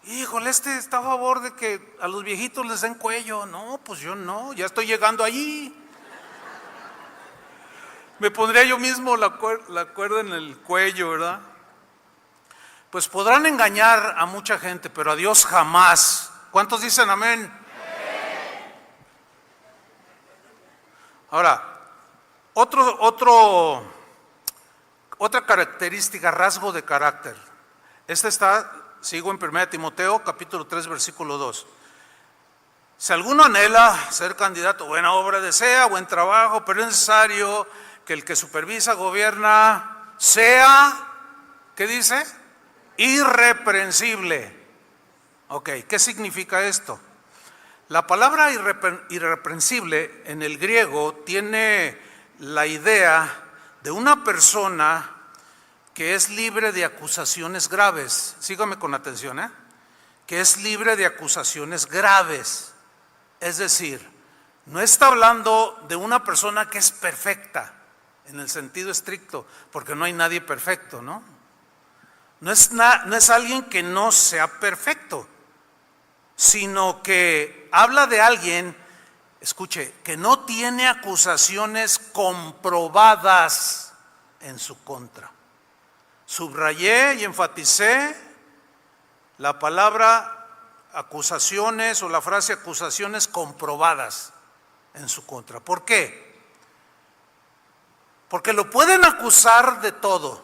Híjole, este está a favor de que a los viejitos les den cuello. No, pues yo no, ya estoy llegando allí. Me pondría yo mismo la cuerda en el cuello, ¿verdad? Pues podrán engañar a mucha gente, pero a Dios jamás. ¿Cuántos dicen amén? Ahora, otra característica, rasgo de carácter. Sigo en 1 Timoteo, capítulo 3, versículo 2. Si alguno anhela ser candidato, buena obra desea, buen trabajo, pero es necesario que el que supervisa, gobierna, sea, ¿qué dice? irreprensible. Ok, ¿qué significa esto? La palabra irreprensible en el griego tiene la idea de una persona que es libre de acusaciones graves. Sígame con atención, que es libre de acusaciones graves. Es decir, no está hablando de una persona que es perfecta en el sentido estricto, porque no hay nadie perfecto, ¿no? No es alguien que no sea perfecto, sino que habla de alguien, escuche, que no tiene acusaciones comprobadas en su contra. Subrayé y enfaticé la palabra acusaciones o la frase acusaciones comprobadas en su contra. ¿Por qué? Porque lo pueden acusar de todo,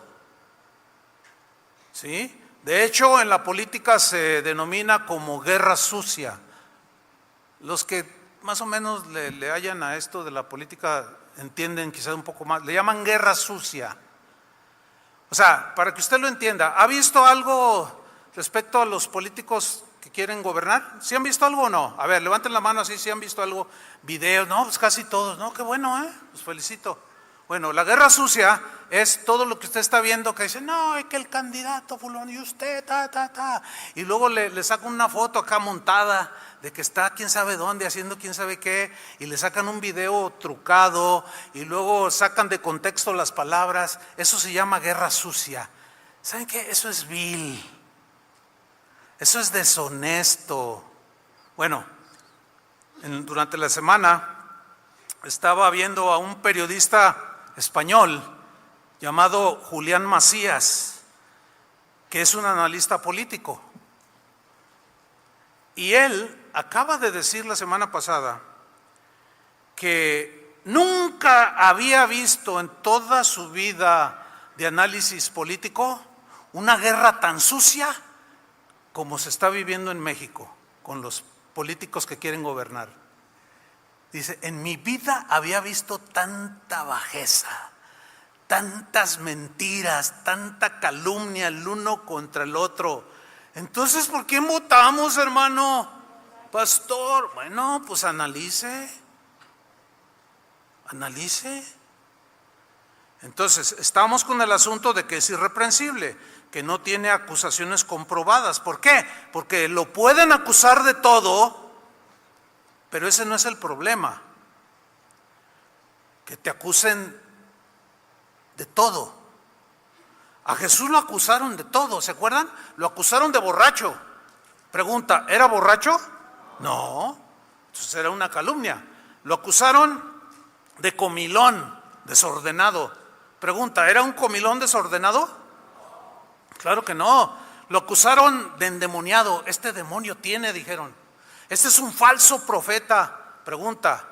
¿sí? De hecho, en la política se denomina como guerra sucia. Los que más o menos le hallan a esto de la política entienden quizás un poco más, le llaman guerra sucia. O sea, para que usted lo entienda, ¿ha visto algo respecto a los políticos que quieren gobernar? ¿Sí han visto algo o no? A ver, levanten la mano así, ¿sí han visto algo? Videos, no, pues casi todos, no, qué bueno, los felicito. Bueno, la guerra sucia es todo lo que usted está viendo que dice, no, es que el candidato fulano y usted, y luego le sacan una foto acá montada de que está quién sabe dónde haciendo quién sabe qué, y le sacan un video trucado, y luego sacan de contexto las palabras. Eso se llama guerra sucia. ¿Saben qué? Eso es vil, eso es deshonesto. Bueno, durante la semana estaba viendo a un periodista español llamado Julián Macías, que es un analista político, y él acaba de decir la semana pasada que nunca había visto en toda su vida de análisis político una guerra tan sucia como se está viviendo en México con los políticos que quieren gobernar. Dice, en mi vida había visto tanta bajeza, tantas mentiras, tanta calumnia el uno contra el otro. Entonces, ¿por qué votamos, hermano? Pastor, bueno, pues analice. Entonces, estamos con el asunto de que es irreprensible, que no tiene acusaciones comprobadas. ¿Por qué? Porque lo pueden acusar de todo, pero ese no es el problema, que te acusen de todo. A Jesús lo acusaron de todo, ¿se acuerdan? Lo acusaron de borracho. Pregunta, ¿era borracho? No, entonces era una calumnia. Lo acusaron de comilón, desordenado. Pregunta, ¿era un comilón desordenado? Claro que no. Lo acusaron de endemoniado. Este demonio tiene, dijeron. Este es un falso profeta. Pregunta,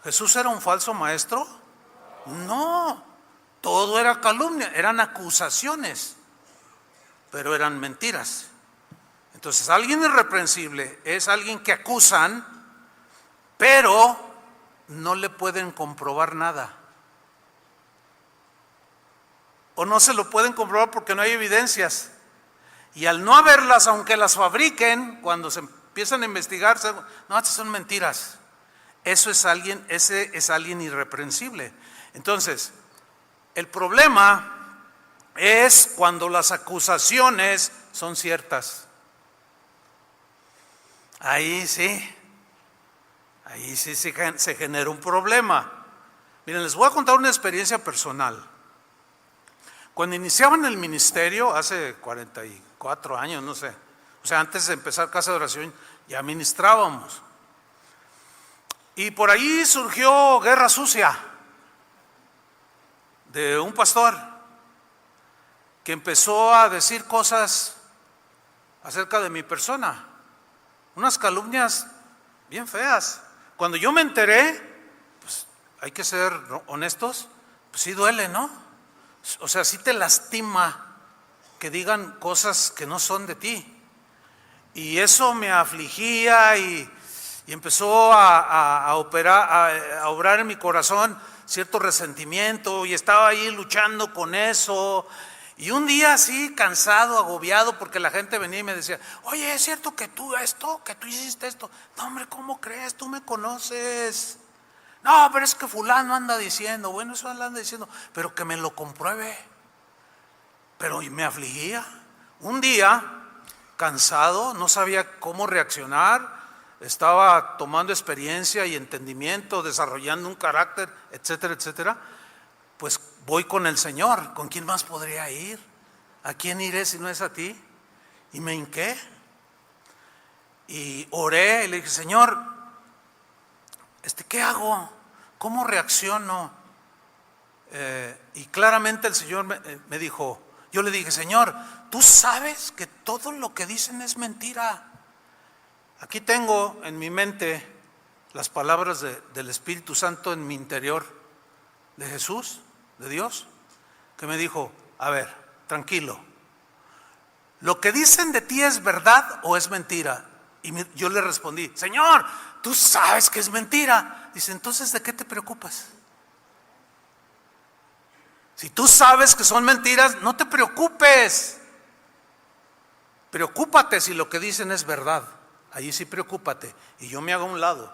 ¿Jesús era un falso maestro? No, todo era calumnia, eran acusaciones, pero eran mentiras. Entonces, alguien irreprensible es alguien que acusan, pero no le pueden comprobar nada. O no se lo pueden comprobar porque no hay evidencias. Y al no haberlas, aunque las fabriquen, cuando se empiezan a investigar, no, estas son mentiras. Ese es alguien irreprensible. Entonces, el problema es cuando las acusaciones son ciertas. Ahí sí se genera un problema. Miren, les voy a contar una experiencia personal. Cuando iniciaba en el ministerio, hace 44 años, no sé, o sea, antes de empezar Casa de Oración, ya ministrábamos. Y por ahí surgió guerra sucia de un pastor que empezó a decir cosas acerca de mi persona, unas calumnias bien feas. Cuando yo me enteré, pues hay que ser honestos, pues sí duele, ¿no? O sea, sí te lastima que digan cosas que no son de ti. Y eso me afligía y empezó a obrar en mi corazón cierto resentimiento, y estaba ahí luchando con eso, Y un día así, cansado, agobiado, porque la gente venía y me decía, oye, ¿es cierto que tú hiciste esto? No, hombre, ¿cómo crees? Tú me conoces. No, pero es que fulano anda diciendo, bueno, eso anda diciendo, pero que me lo compruebe. Pero me afligía. Un día, cansado, no sabía cómo reaccionar, estaba tomando experiencia y entendimiento, desarrollando un carácter, etcétera, etcétera. Pues voy con el Señor. ¿Con quién más podría ir? ¿A quién iré si no es a ti? Y me hinqué y oré y le dije, Señor, ¿qué hago? ¿Cómo reacciono? Y claramente el Señor me dijo, yo le dije, Señor, tú sabes que todo lo que dicen es mentira. Aquí tengo en mi mente las palabras del Espíritu Santo en mi interior, de Jesús, de Dios, que me dijo, a ver, tranquilo, ¿lo que dicen de ti es verdad o es mentira? Y yo le respondí, Señor, tú sabes que es mentira. Dice, entonces, ¿de qué te preocupas? Si tú sabes que son mentiras, no te preocupes. Preocúpate si lo que dicen es verdad. Allí sí preocúpate. Y yo me hago a un lado.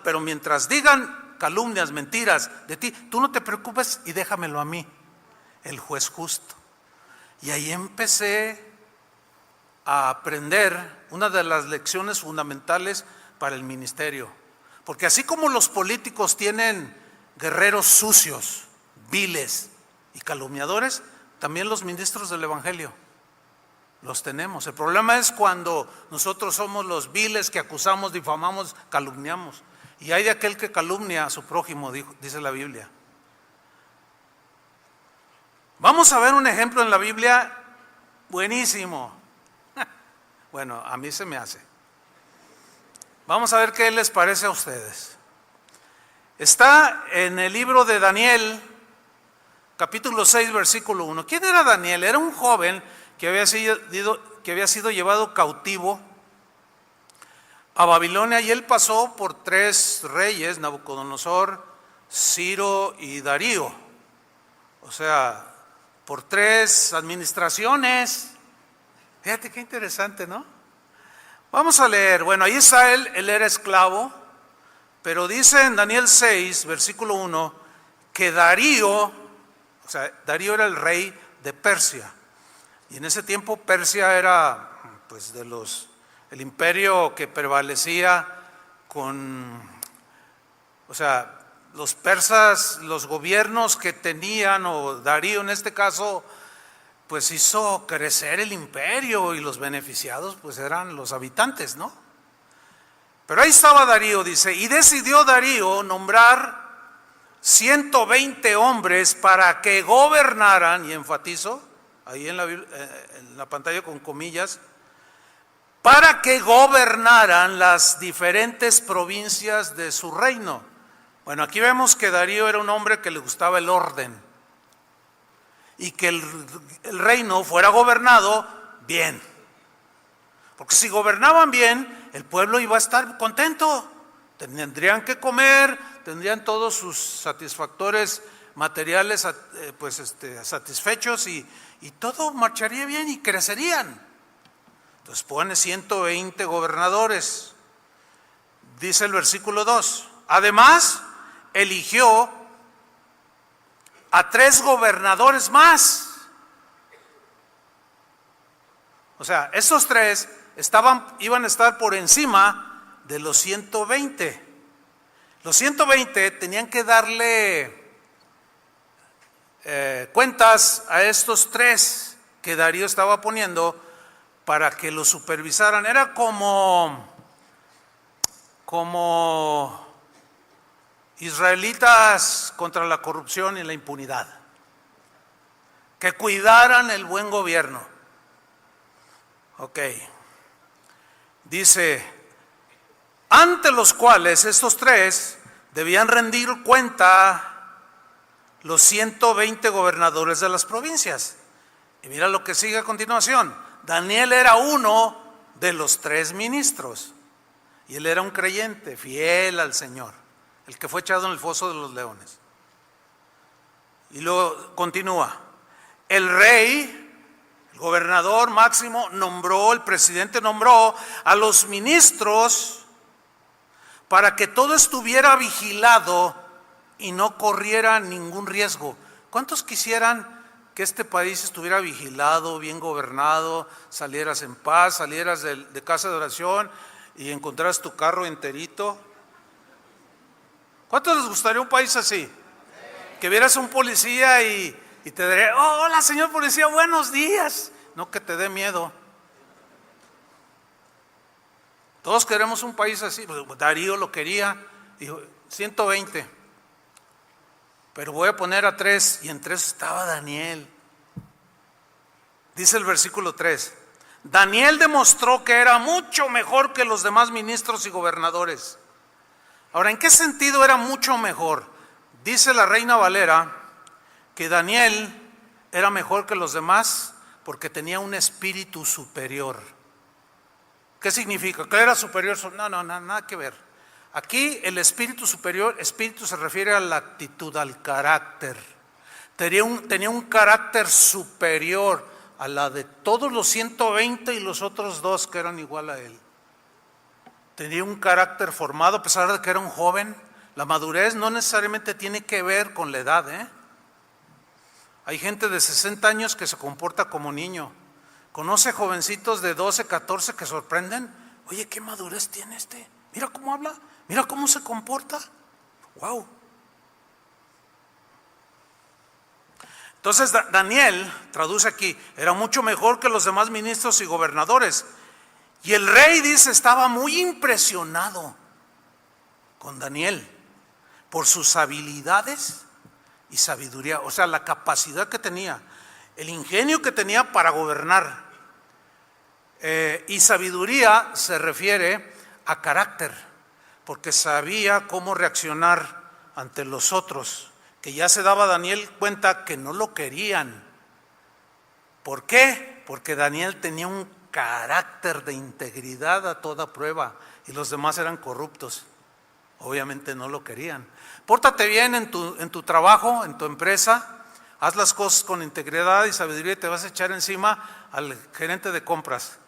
Pero mientras digan calumnias, mentiras de ti, tú no te preocupes y déjamelo a mí, el juez justo. Y ahí empecé a aprender una de las lecciones fundamentales para el ministerio. Porque así como los políticos tienen guerreros sucios, viles y calumniadores, también los ministros del Evangelio los tenemos. El problema es cuando nosotros somos los viles que acusamos, difamamos, calumniamos. Y hay de aquel que calumnia a su prójimo, dice la Biblia. Vamos a ver un ejemplo en la Biblia buenísimo. Bueno, a mí se me hace. Vamos a ver qué les parece a ustedes. Está en el libro de Daniel, capítulo 6, versículo 1. ¿Quién era Daniel? Era un joven que había sido llevado cautivo a Babilonia, y él pasó por 3 reyes, Nabucodonosor, Ciro y Darío. O sea, por 3 administraciones. Fíjate qué interesante, ¿no? Vamos a leer. Bueno, ahí está él era esclavo, pero dice en Daniel 6, versículo 1, que Darío, o sea, Darío era el rey de Persia. Y en ese tiempo Persia era, pues, el imperio que prevalecía o sea, los persas, los gobiernos que tenían, o Darío en este caso, pues hizo crecer el imperio, y los beneficiados pues eran los habitantes, ¿no? Pero ahí estaba Darío, dice, y decidió Darío nombrar 120 hombres para que gobernaran, y enfatizo, ahí en la pantalla con comillas, para que gobernaran las diferentes provincias de su reino. Bueno, aquí vemos que Darío era un hombre que le gustaba el orden, y que el reino fuera gobernado bien. Porque si gobernaban bien, el pueblo iba a estar contento. Tendrían que comer, tendrían todos sus satisfactores materiales satisfechos, y todo marcharía bien y crecerían. Entonces pone 120 gobernadores. Dice el versículo 2. Además, eligió a 3 gobernadores más. O sea, estos 3 iban a estar por encima de los 120. Los 120 tenían que darle cuentas a estos 3 que Darío estaba poniendo para que los supervisaran. Era como israelitas contra la corrupción y la impunidad, que cuidaran el buen gobierno. Ok, dice, ante los cuales estos 3 debían rendir cuenta los 120 gobernadores de las provincias. Y mira lo que sigue a continuación. Daniel era uno de los 3 ministros, y él era un creyente fiel al Señor, el que fue echado en el foso de los leones. Y luego continúa. el rey, el gobernador máximo nombró, el presidente nombró a los ministros para que todo estuviera vigilado y no corriera ningún riesgo. ¿Cuántos quisieran que este país estuviera vigilado, bien gobernado, salieras en paz, salieras de casa de oración y encontraras tu carro enterito? ¿Cuántos les gustaría un país así? Que vieras un policía y te diría, oh, hola señor policía, buenos días. No que te dé miedo. Todos queremos un país así. Darío lo quería, dijo 120. Pero voy a poner a 3, y en 3 estaba Daniel. Dice el versículo 3. Daniel demostró que era mucho mejor que los demás ministros y gobernadores. Ahora, ¿en qué sentido era mucho mejor? Dice la Reina Valera que Daniel era mejor que los demás porque tenía un espíritu superior. ¿Qué significa? ¿Que era superior? No, nada que ver. Aquí el espíritu superior, espíritu se refiere a la actitud, al carácter. Tenía un carácter superior a la de todos los 120 y los otros 2 que eran igual a él. Tenía un carácter formado a pesar de que era un joven. La madurez no necesariamente tiene que ver con la edad, ¿eh? Hay gente de 60 años que se comporta como niño. Conoce jovencitos de 12, 14 que sorprenden. Oye, ¿qué madurez tiene este? Mira cómo habla, mira cómo se comporta. Wow. Entonces Daniel, traduce aquí, era mucho mejor que los demás ministros y gobernadores. Y el rey, dice, estaba muy impresionado con Daniel por sus habilidades y sabiduría, o sea, la capacidad que tenía, el ingenio que tenía para gobernar. Y sabiduría se refiere a carácter, porque sabía cómo reaccionar ante los otros, que ya se daba Daniel cuenta que no lo querían. ¿Por qué? Porque Daniel tenía un carácter de integridad a toda prueba y los demás eran corruptos. Obviamente no lo querían. Pórtate bien en tu trabajo, en tu empresa, haz las cosas con integridad y sabiduría y te vas a echar encima al gerente de compras.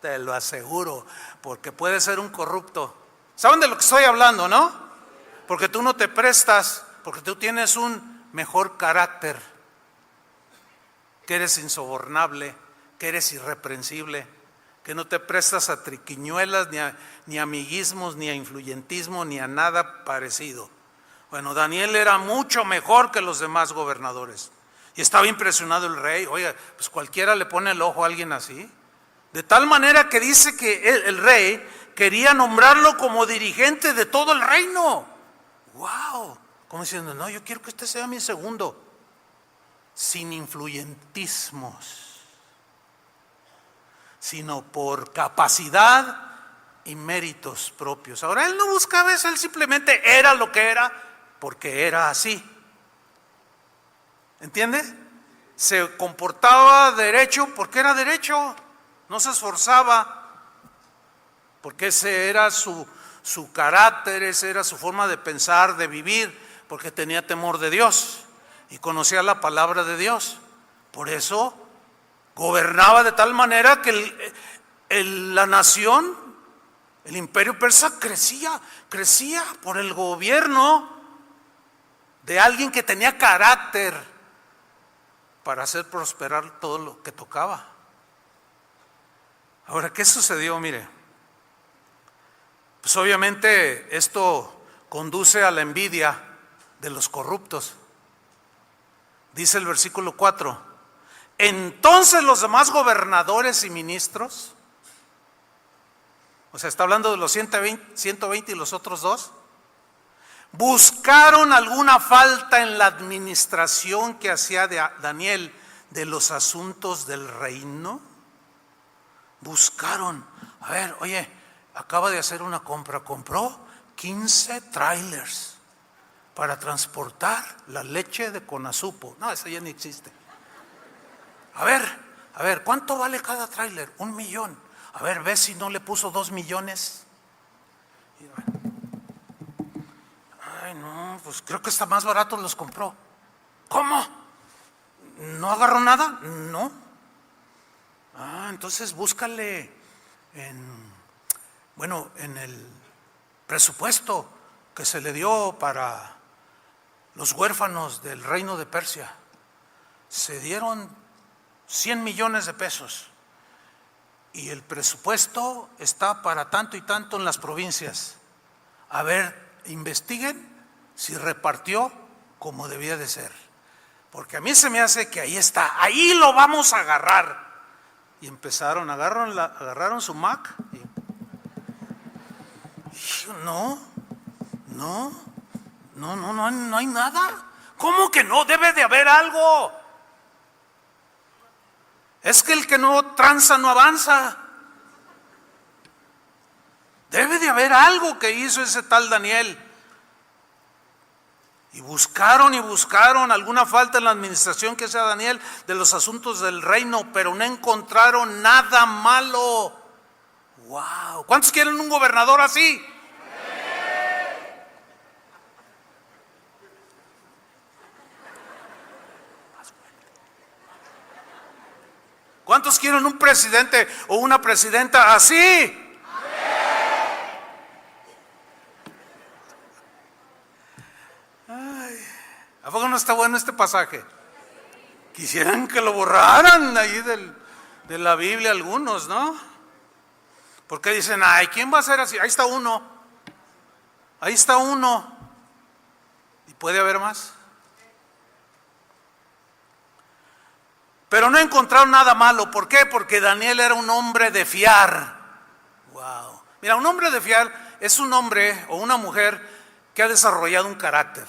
Te lo aseguro, porque puede ser un corrupto. ¿Saben de lo que estoy hablando, no? Porque tú no te prestas, porque tú tienes un mejor carácter, que eres insobornable, que eres irreprensible, que no te prestas a triquiñuelas, ni a amiguismos, ni a influyentismo, ni a nada parecido. Bueno, Daniel era mucho mejor que los demás gobernadores. Y estaba impresionado el rey. Oiga, pues cualquiera le pone el ojo a alguien así. De tal manera que dice que el rey quería nombrarlo como dirigente de todo el reino. ¡Wow! Como diciendo, no, yo quiero que este sea mi segundo. Sin influyentismos, sino por capacidad y méritos propios. Ahora él no buscaba eso, él simplemente era lo que era porque era así. ¿Entiende? Se comportaba derecho porque era derecho, no se esforzaba, porque ese era su carácter, esa era su forma de pensar, de vivir, porque tenía temor de Dios y conocía la palabra de Dios. Por eso gobernaba de tal manera que la nación, el imperio persa crecía por el gobierno de alguien que tenía carácter para hacer prosperar todo lo que tocaba. Ahora, ¿qué sucedió? Mire, pues obviamente esto conduce a la envidia de los corruptos. Dice el versículo 4, entonces los demás gobernadores y ministros, o sea, está hablando de los 120 y los otros 2, buscaron alguna falta en la administración que hacía Daniel de los asuntos del reino. Buscaron, a ver, oye, acaba de hacer una compra, compró 15 trailers para transportar la leche de Conasupo. No, esa ya ni existe. A ver, ¿cuánto vale cada tráiler? 1 millón. A ver, ve si no le puso 2 millones. Ay, no, pues creo que está más barato los compró. ¿Cómo? ¿No agarró nada? No. Entonces búscale en el presupuesto que se le dio para los huérfanos del reino de Persia. Se dieron 100 millones de pesos y el presupuesto está para tanto y tanto en las provincias. A ver, investiguen si repartió como debía de ser, porque a mí se me hace que ahí está, ahí lo vamos a agarrar. Y empezaron, agarraron su Mac y no hay nada. ¿Cómo que no? Debe de haber algo. Es que el que no tranza no avanza. Debe de haber algo que hizo ese tal Daniel. Y buscaron alguna falta en la administración que sea Daniel de los asuntos del reino, pero no encontraron nada malo. ¡Wow! ¿Cuántos quieren un gobernador así? ¿Cuántos quieren un presidente o una presidenta así? ¿A poco no está bueno este pasaje? Quisieran que lo borraran ahí de la Biblia algunos, ¿no? Porque dicen, ay, ¿quién va a ser así? Ahí está uno. ¿Y puede haber más? Pero no encontraron nada malo. ¿Por qué? Porque Daniel era un hombre de fiar. Wow. Mira, un hombre de fiar es un hombre o una mujer que ha desarrollado un carácter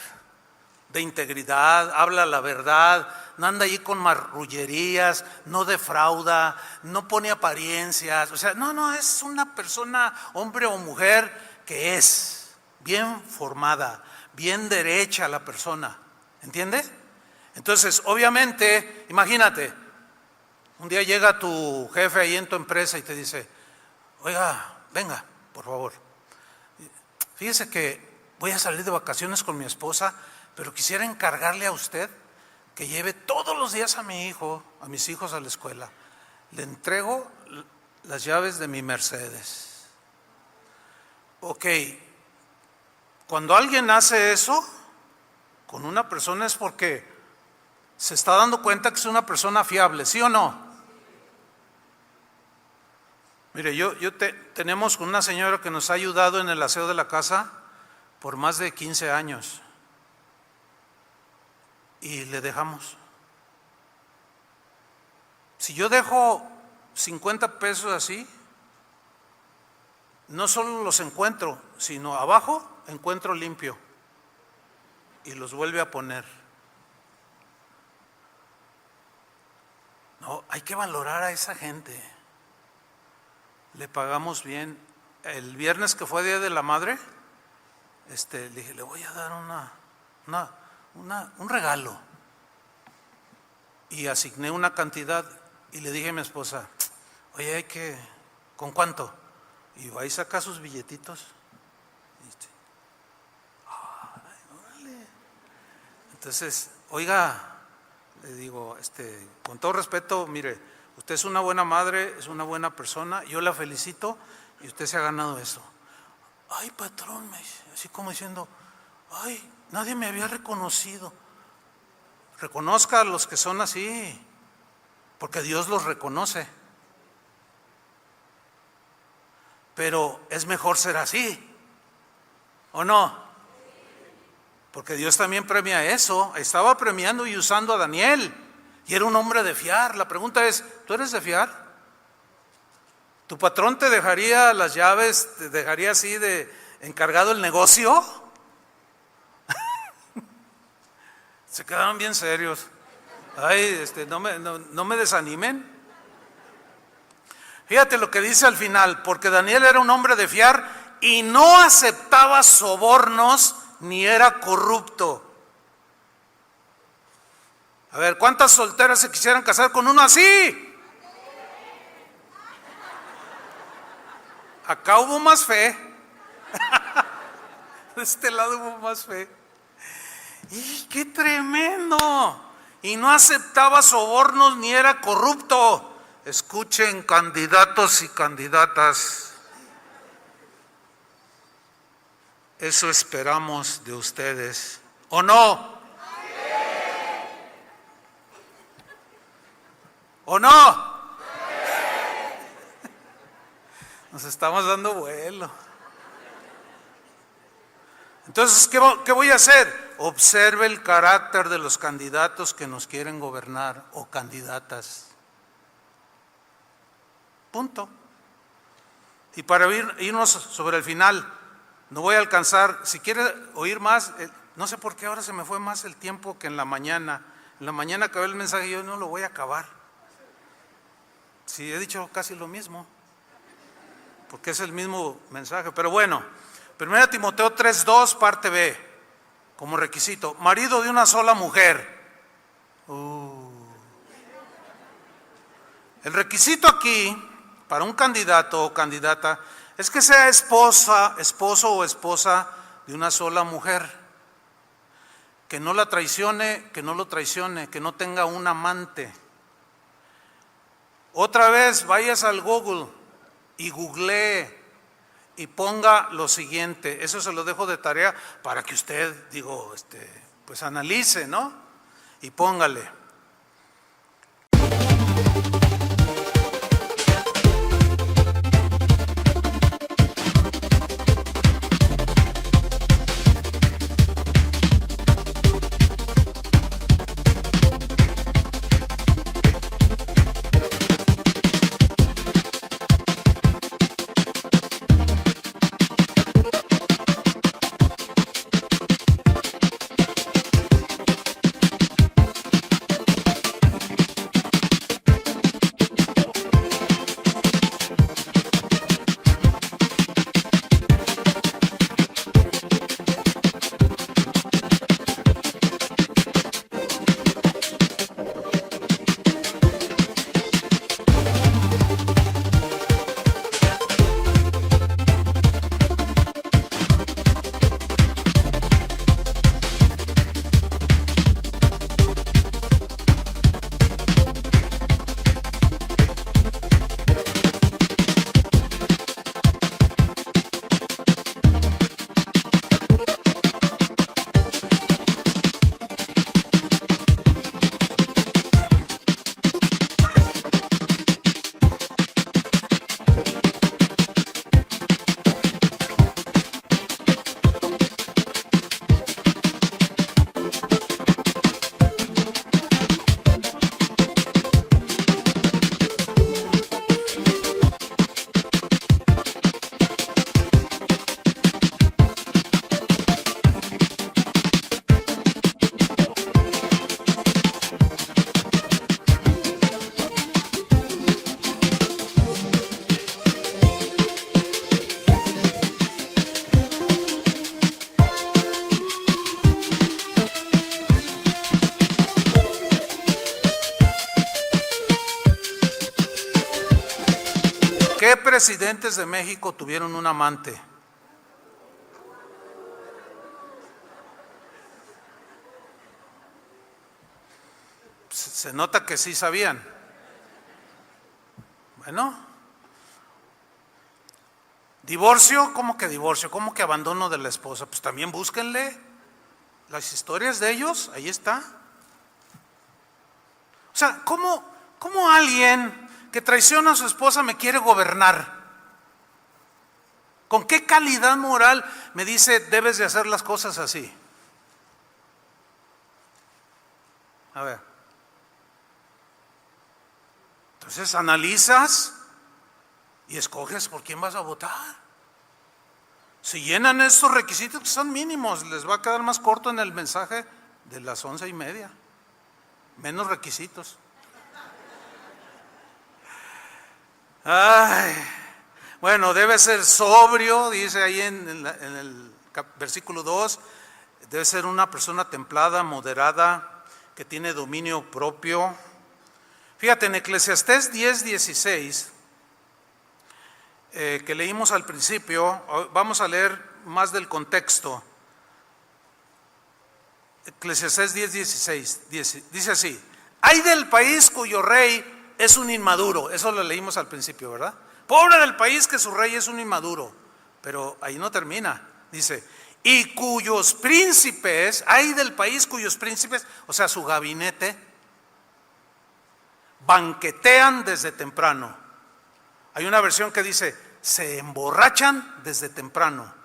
de integridad, habla la verdad, no anda ahí con marrullerías, no defrauda, no pone apariencias. O sea, no, es una persona, hombre o mujer, que es bien formada, bien derecha la persona. ¿Entiendes? Entonces, obviamente, imagínate, un día llega tu jefe ahí en tu empresa y te dice, oiga, venga, por favor, fíjese que voy a salir de vacaciones con mi esposa, pero quisiera encargarle a usted que lleve todos los días a mis hijos a la escuela. Le entrego las llaves de mi Mercedes. Ok, cuando alguien hace eso con una persona es porque se está dando cuenta que es una persona fiable, ¿sí o no? Mire, tenemos una señora que nos ha ayudado en el aseo de la casa por más de 15 años y le dejamos. Si yo dejo 50 pesos así, no solo los encuentro, sino abajo encuentro limpio y los vuelve a poner. No, hay que valorar a esa gente. Le pagamos bien. El viernes que fue Día de la Madre, le dije, le voy a dar un regalo. Y asigné una cantidad y le dije a mi esposa, oye, ¿con cuánto? Y va y saca sus billetitos. Órale. Entonces, oiga, le digo, con todo respeto, mire, usted es una buena madre, es una buena persona, yo la felicito y usted se ha ganado eso. Ay, patrón, así como diciendo, ay, nadie me había reconocido. Reconozca a los que son así, porque Dios los reconoce. Pero es mejor ser así, ¿o no? Porque Dios también premia eso. Estaba premiando y usando a Daniel, y era un hombre de fiar. La pregunta es, ¿tú eres de fiar? ¿Tu patrón te dejaría las llaves, te dejaría así de encargado el negocio? Se quedaron bien serios. Ay, no me desanimen. Fíjate lo que dice al final, porque Daniel era un hombre de fiar y no aceptaba sobornos ni era corrupto. A ver, ¿cuántas solteras se quisieran casar con uno así? Acá hubo más fe. De este lado hubo más fe. ¡Y qué tremendo! y no aceptaba sobornos ni era corrupto. Escuchen, candidatos y candidatas, eso esperamos de ustedes, ¿o no? ¿O no? Nos estamos dando vuelo. Entonces, ¿qué voy a hacer? Observe el carácter de los candidatos que nos quieren gobernar o candidatas. Punto. Y para irnos sobre el final, no voy a alcanzar, si quiere oír más, no sé por qué ahora se me fue más el tiempo que en la mañana. En la mañana acabé el mensaje y yo no lo voy a acabar. Sí, he dicho casi lo mismo, porque es el mismo mensaje. Pero bueno, 1 Timoteo 3:2, parte B, como requisito, marido de una sola mujer. El requisito aquí, para un candidato o candidata, es que sea esposo o esposa de una sola mujer. Que no la traicione, que no lo traicione, que no tenga un amante. Otra vez, vayas al Google y googlee y ponga lo siguiente. Eso se lo dejo de tarea para que usted, pues analice, ¿no? Y póngale. ¿Qué presidentes de México tuvieron un amante? Se nota que sí sabían. Bueno, divorcio, ¿cómo que divorcio? ¿Cómo que abandono de la esposa? Pues también búsquenle las historias de ellos, ahí está. O sea, ¿cómo alguien que traiciona a su esposa me quiere gobernar? ¿Con qué calidad moral me dice debes de hacer las cosas así? A ver. Entonces analizas y escoges por quién vas a votar. Si llenan estos requisitos que son mínimos, les va a quedar más corto en el mensaje de las 11:30. Menos requisitos. Ay, bueno, debe ser sobrio, dice ahí en el versículo 2, debe ser una persona templada, moderada, que tiene dominio propio. Fíjate, en Eclesiastés 10:16, que leímos al principio, vamos a leer más del contexto. Eclesiastés 10:16, dice así: hay del país cuyo rey es un inmaduro. Eso lo leímos al principio, ¿verdad? Pobre del país que su rey es un inmaduro. Pero ahí no termina, dice: y cuyos príncipes, hay del país cuyos príncipes, o sea, su gabinete, banquetean desde temprano. Hay una versión que dice: se emborrachan desde temprano.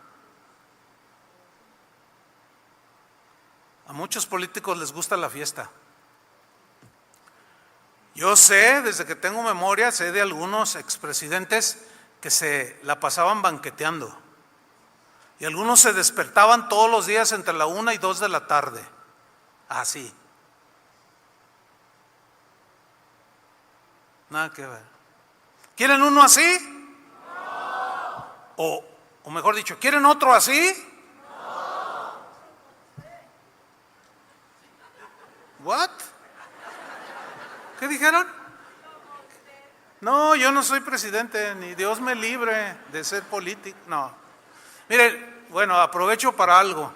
A muchos políticos les gusta la fiesta. Yo sé, desde que tengo memoria, sé de algunos expresidentes que se la pasaban banqueteando. Y algunos se despertaban todos los días entre la 1 y 2 de la tarde. Así. Nada que ver. ¿Quieren uno así? No. O mejor dicho, ¿quieren otro así? ¿What? ¿Qué dijeron? No, yo no soy presidente, ni Dios me libre de ser político, no. Mire, bueno, aprovecho para algo.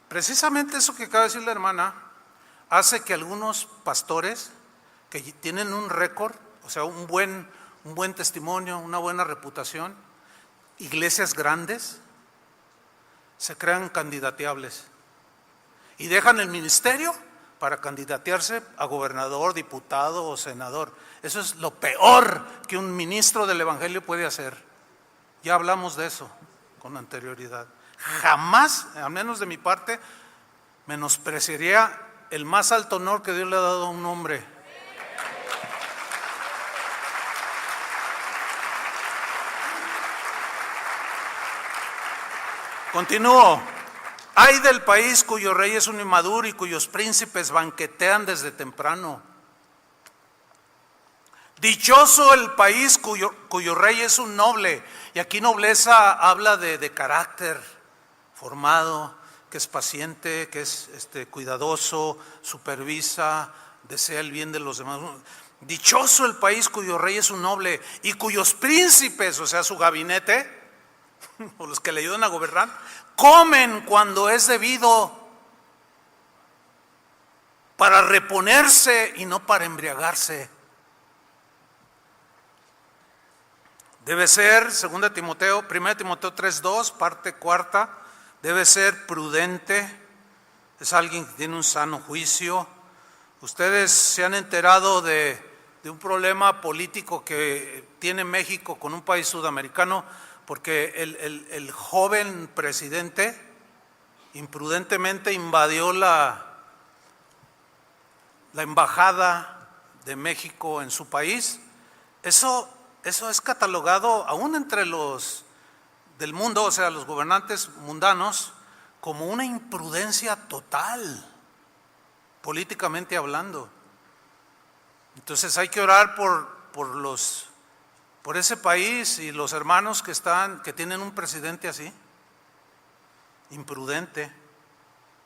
Precisamente eso que acaba de decir la hermana hace que algunos pastores que tienen un récord, o sea, un buen testimonio, una buena reputación, iglesias grandes, se crean candidateables y dejan el ministerio para candidatearse a gobernador, diputado o senador. Eso es lo peor que un ministro del evangelio puede hacer. Ya hablamos de eso con anterioridad. Jamás, al menos de mi parte, menospreciaría el más alto honor que Dios le ha dado a un hombre. Continúo. Hay del país cuyo rey es un inmaduro y cuyos príncipes banquetean desde temprano. Dichoso el país cuyo rey es un noble. Y aquí nobleza habla de carácter formado, que es paciente, que es cuidadoso, supervisa, desea el bien de los demás. Dichoso el país cuyo rey es un noble y cuyos príncipes, o sea, su gabinete, o los que le ayudan a gobernar, comen cuando es debido para reponerse y no para embriagarse. Debe ser, 1 Timoteo 3:2, parte cuarta, debe ser prudente, es alguien que tiene un sano juicio. Ustedes se han enterado de un problema político que tiene México con un país sudamericano, porque el joven presidente imprudentemente invadió la embajada de México en su país. Eso es catalogado aún entre los del mundo, o sea, los gobernantes mundanos, como una imprudencia total, políticamente hablando. Entonces hay que orar por ese país y los hermanos que tienen un presidente así, imprudente.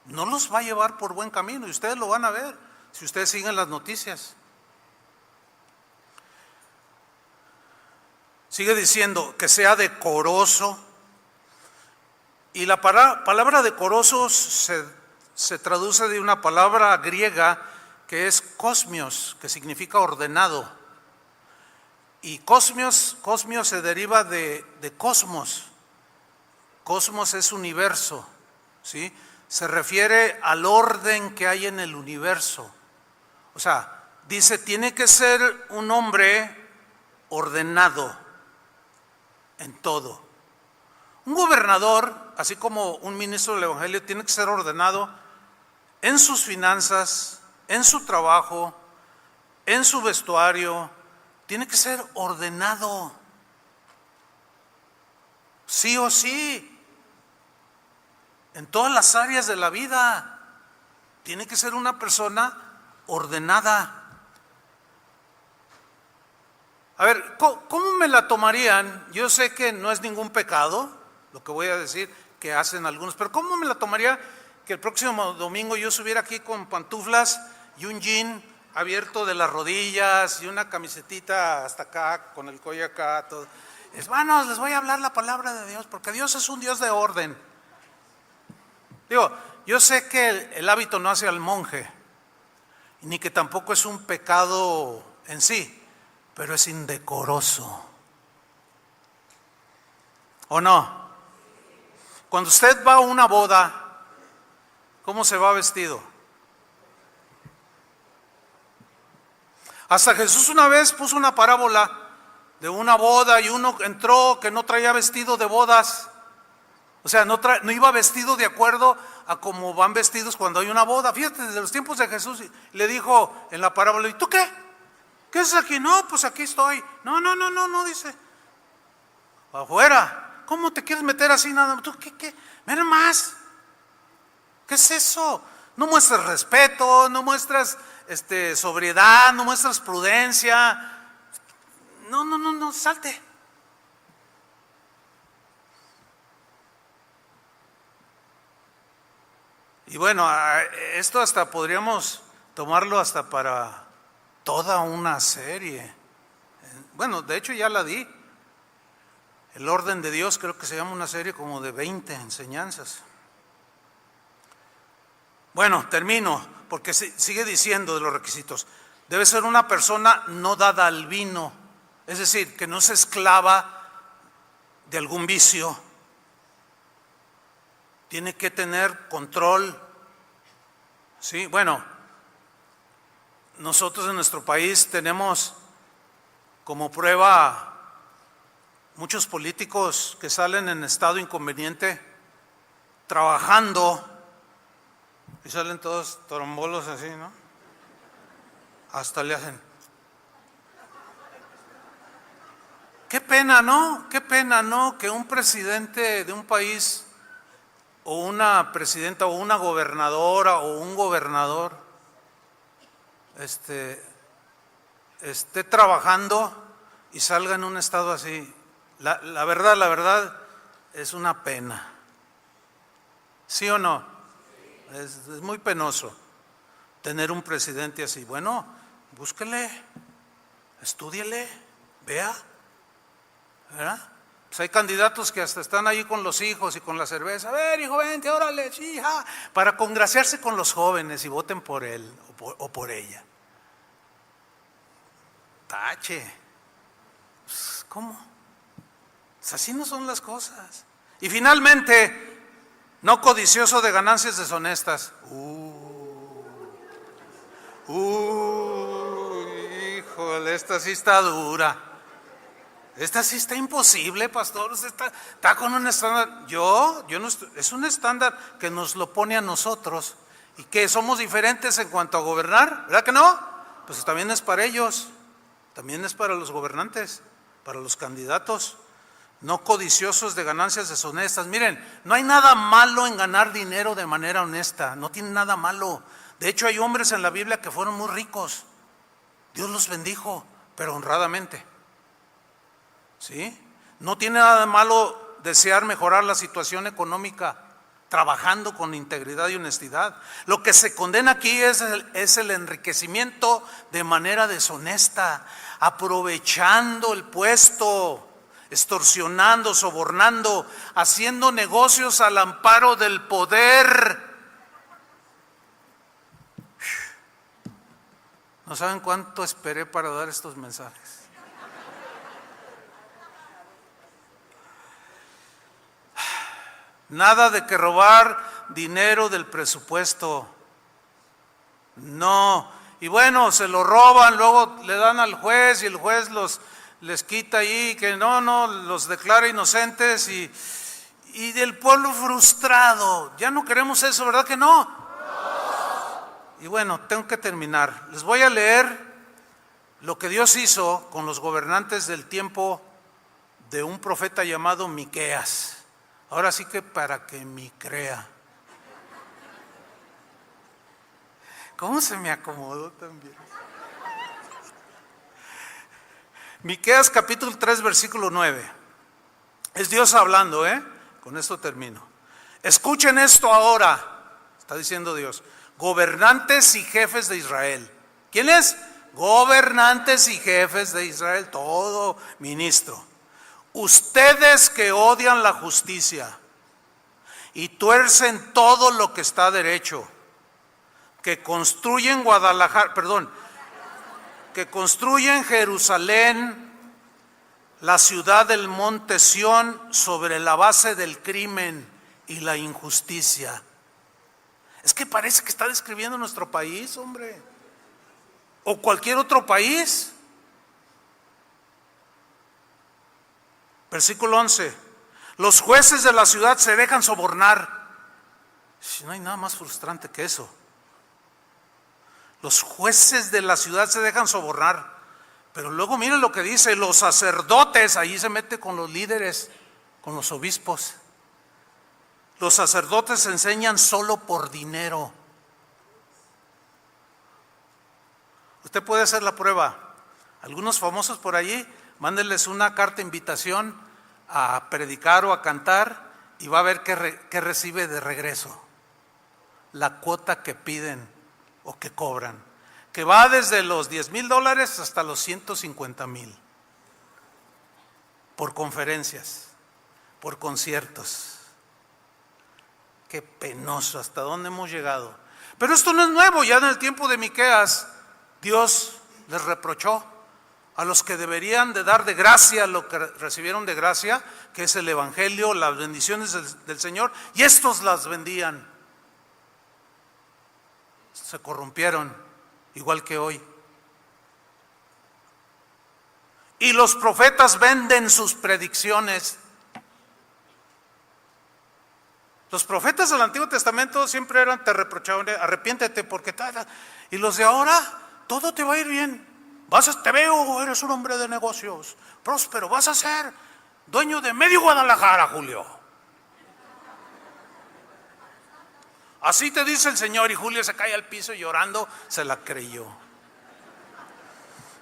No los va a llevar por buen camino y ustedes lo van a ver si ustedes siguen las noticias. Sigue diciendo que sea decoroso, y la palabra decoroso se traduce de una palabra griega que es cosmios, que significa ordenado. Y cosmios se deriva de cosmos. Cosmos es universo, ¿sí? Se refiere al orden que hay en el universo. O sea, dice, tiene que ser un hombre ordenado en todo. Un gobernador, así como un ministro del evangelio, tiene que ser ordenado en sus finanzas, en su trabajo, en su vestuario. Tiene que ser ordenado, sí o sí, en todas las áreas de la vida. Tiene que ser una persona ordenada. A ver, ¿cómo me la tomarían? Yo sé que no es ningún pecado lo que voy a decir que hacen algunos, pero ¿cómo me la tomaría que el próximo domingo yo subiera aquí con pantuflas y un jean abierto de las rodillas y una camisetita hasta acá, con el cuello acá, todo? Hermanos, les voy a hablar la palabra de Dios, porque Dios es un Dios de orden. Digo, yo sé que el hábito no hace al monje, ni que tampoco es un pecado en sí, pero es indecoroso. ¿O no? Cuando usted va a una boda, ¿cómo se va vestido? Hasta Jesús una vez puso una parábola de una boda y uno entró que no traía vestido de bodas. O sea, no iba vestido de acuerdo a cómo van vestidos cuando hay una boda. Fíjate, desde los tiempos de Jesús le dijo en la parábola, ¿y tú qué? ¿Qué haces aquí? No, pues aquí estoy. No, dice. Afuera. ¿Cómo te quieres meter así nada? ¿Tú qué? Mira más. ¿Qué es eso? No muestras respeto, no muestras sobriedad, no muestras prudencia. No, salte. Y bueno, esto hasta podríamos tomarlo hasta para toda una serie. Bueno, de hecho ya la di. El orden de Dios, creo que se llama una serie como de 20 enseñanzas. Bueno, termino, porque sigue diciendo de los requisitos. Debe ser una persona no dada al vino, es decir, que no se esclava de algún vicio. Tiene que tener control. Sí, bueno, nosotros en nuestro país tenemos como prueba muchos políticos que salen en estado inconveniente trabajando y salen todos trombolos así, ¿no? Hasta le hacen. Qué pena, ¿no? Qué pena, ¿no? Que un presidente de un país o una presidenta o una gobernadora o un gobernador esté trabajando y salga en un estado así. La verdad es una pena. ¿Sí o no? Es muy penoso tener un presidente así. Bueno, búsquele, estúdiele, vea, ¿verdad? Pues hay candidatos que hasta están ahí con los hijos y con la cerveza. A ver, hijo, vente, órale, hija, para congraciarse con los jóvenes y voten por él o por ella. Tache. Pues, ¿cómo? Pues así no son las cosas. Y finalmente, no codicioso de ganancias deshonestas. Híjole, esta sí está dura. Esta sí está imposible, pastor. Usted está con un estándar. Yo no estoy, es un estándar que nos lo pone a nosotros y que somos diferentes en cuanto a gobernar, ¿verdad que no? Pues también es para ellos, también es para los gobernantes, para los candidatos. No codiciosos de ganancias deshonestas. Miren, no hay nada malo en ganar dinero de manera honesta, no tiene nada malo. De hecho, hay hombres en la Biblia que fueron muy ricos. Dios los bendijo, pero honradamente. ¿Sí? No tiene nada de malo desear mejorar la situación económica, trabajando con integridad y honestidad. Lo que se condena aquí es el enriquecimiento de manera deshonesta, aprovechando el puesto, extorsionando, sobornando, haciendo negocios al amparo del poder. No saben cuánto esperé para dar estos mensajes. Nada de que robar dinero del presupuesto. No. Y bueno, se lo roban, luego le dan al juez y el juez les quita ahí, que no, los declara inocentes y del pueblo frustrado. Ya no queremos eso, ¿verdad que no? Y bueno, tengo que terminar. Les voy a leer lo que Dios hizo con los gobernantes del tiempo de un profeta llamado Miqueas. Ahora sí que para que me crea. ¿Cómo se me acomodó también? Miqueas capítulo 3 versículo 9. Es Dios hablando, con esto termino. Escuchen esto ahora, está diciendo Dios. Gobernantes y jefes de Israel. ¿Quién es? Gobernantes y jefes de Israel, todo ministro. Ustedes que odian la justicia y tuercen todo lo que está derecho, que construyen que construyen Jerusalén, la ciudad del monte Sión, sobre la base del crimen y la injusticia. Es que parece que está describiendo nuestro país, hombre, o cualquier otro país. Versículo 11: los jueces de la ciudad se dejan sobornar. No hay nada más frustrante que eso. Los jueces de la ciudad se dejan sobornar. Pero luego miren lo que dice: los sacerdotes, ahí se mete con los líderes, con los obispos. Los sacerdotes enseñan solo por dinero. Usted puede hacer la prueba. Algunos famosos por allí, mándenles una carta de invitación a predicar o a cantar y va a ver qué recibe de regreso. La cuota que piden o que cobran, que va desde los $10,000 hasta los 150,000 por conferencias, por conciertos. Qué penoso, hasta dónde hemos llegado. Pero esto no es nuevo. Ya en el tiempo de Miqueas, Dios les reprochó a los que deberían de dar de gracia lo que recibieron de gracia, que es el evangelio, las bendiciones del Señor, y estos las vendían. Se corrompieron, igual que hoy. Y los profetas venden sus predicciones. Los profetas del Antiguo Testamento siempre eran: te reprochaban, arrepiéntete porque tal. Y los de ahora, todo te va a ir bien. Te veo, eres un hombre de negocios, próspero, vas a ser dueño de medio Guadalajara, Julio. Así te dice el Señor, y Julio se cae al piso llorando, se la creyó.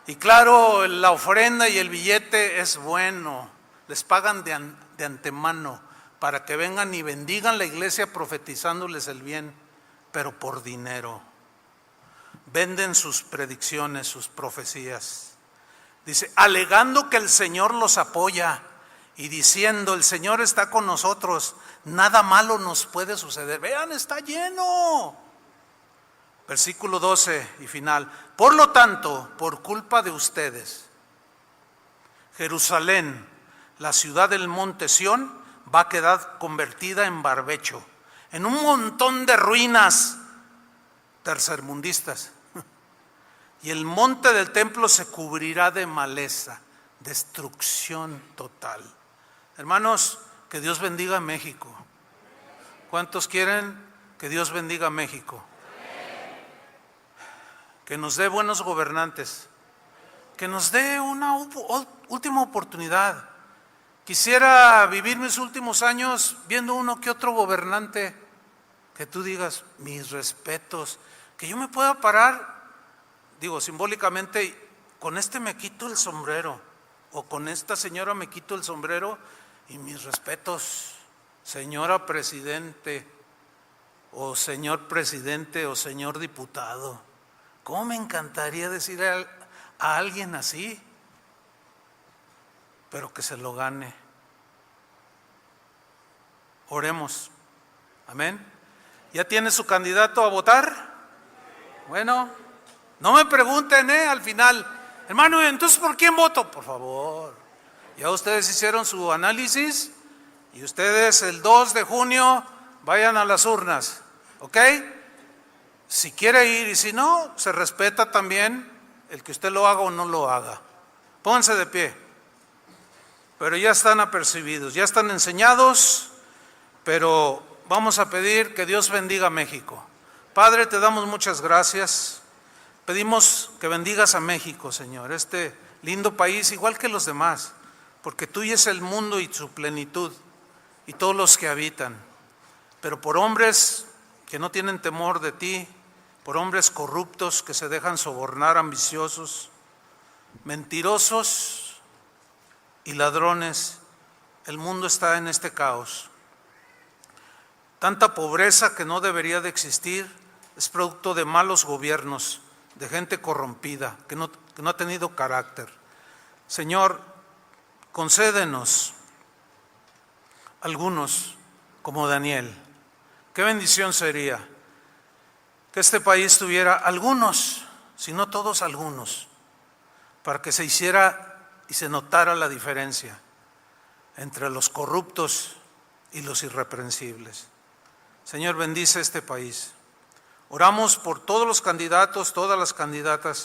Y claro, la ofrenda y el billete es bueno, les pagan de antemano para que vengan y bendigan la iglesia profetizándoles el bien, pero por dinero. Venden sus predicciones, sus profecías. Dice, alegando que el Señor los apoya y diciendo: el Señor está con nosotros, nada malo nos puede suceder. Vean, está lleno. Versículo 12 y final: por lo tanto, por culpa de ustedes, Jerusalén, la ciudad del monte Sión, va a quedar convertida en barbecho, en un montón de ruinas tercermundistas. Y el monte del templo se cubrirá de maleza, destrucción total. Hermanos, que Dios bendiga a México. ¿Cuántos quieren que Dios bendiga a México? Que nos dé buenos gobernantes, que nos dé una última oportunidad. Quisiera vivir mis últimos años viendo uno que otro gobernante que tú digas: mis respetos, que yo me pueda parar, digo simbólicamente, con este me quito el sombrero, o con esta señora me quito el sombrero, y mis respetos, señora presidente, o señor presidente, o señor diputado. ¿Cómo me encantaría decir a alguien así? Pero que se lo gane. Oremos. Amén. ¿Ya tiene su candidato a votar? Bueno, no me pregunten al final: hermano, entonces ¿por quién voto? Por favor, ya ustedes hicieron su análisis y ustedes el 2 de junio vayan a las urnas, ¿ok? Si quiere ir, y si no, se respeta también el que usted lo haga o no lo haga. Pónganse de pie. Pero ya están apercibidos, ya están enseñados, pero vamos a pedir que Dios bendiga a México. Padre, te damos muchas gracias. Pedimos que bendigas a México, Señor, este lindo país, igual que los demás, porque tuyo es el mundo y su plenitud y todos los que habitan. Pero por hombres que no tienen temor de ti, por hombres corruptos que se dejan sobornar, ambiciosos, mentirosos y ladrones, el mundo está en este caos. Tanta pobreza que no debería de existir es producto de malos gobiernos, de gente corrompida, que no ha tenido carácter. Señor, concédenos algunos como Daniel. Qué bendición sería que este país tuviera algunos, si no todos, algunos, para que se hiciera y se notara la diferencia entre los corruptos y los irreprensibles. Señor, bendice este país. Oramos por todos los candidatos, todas las candidatas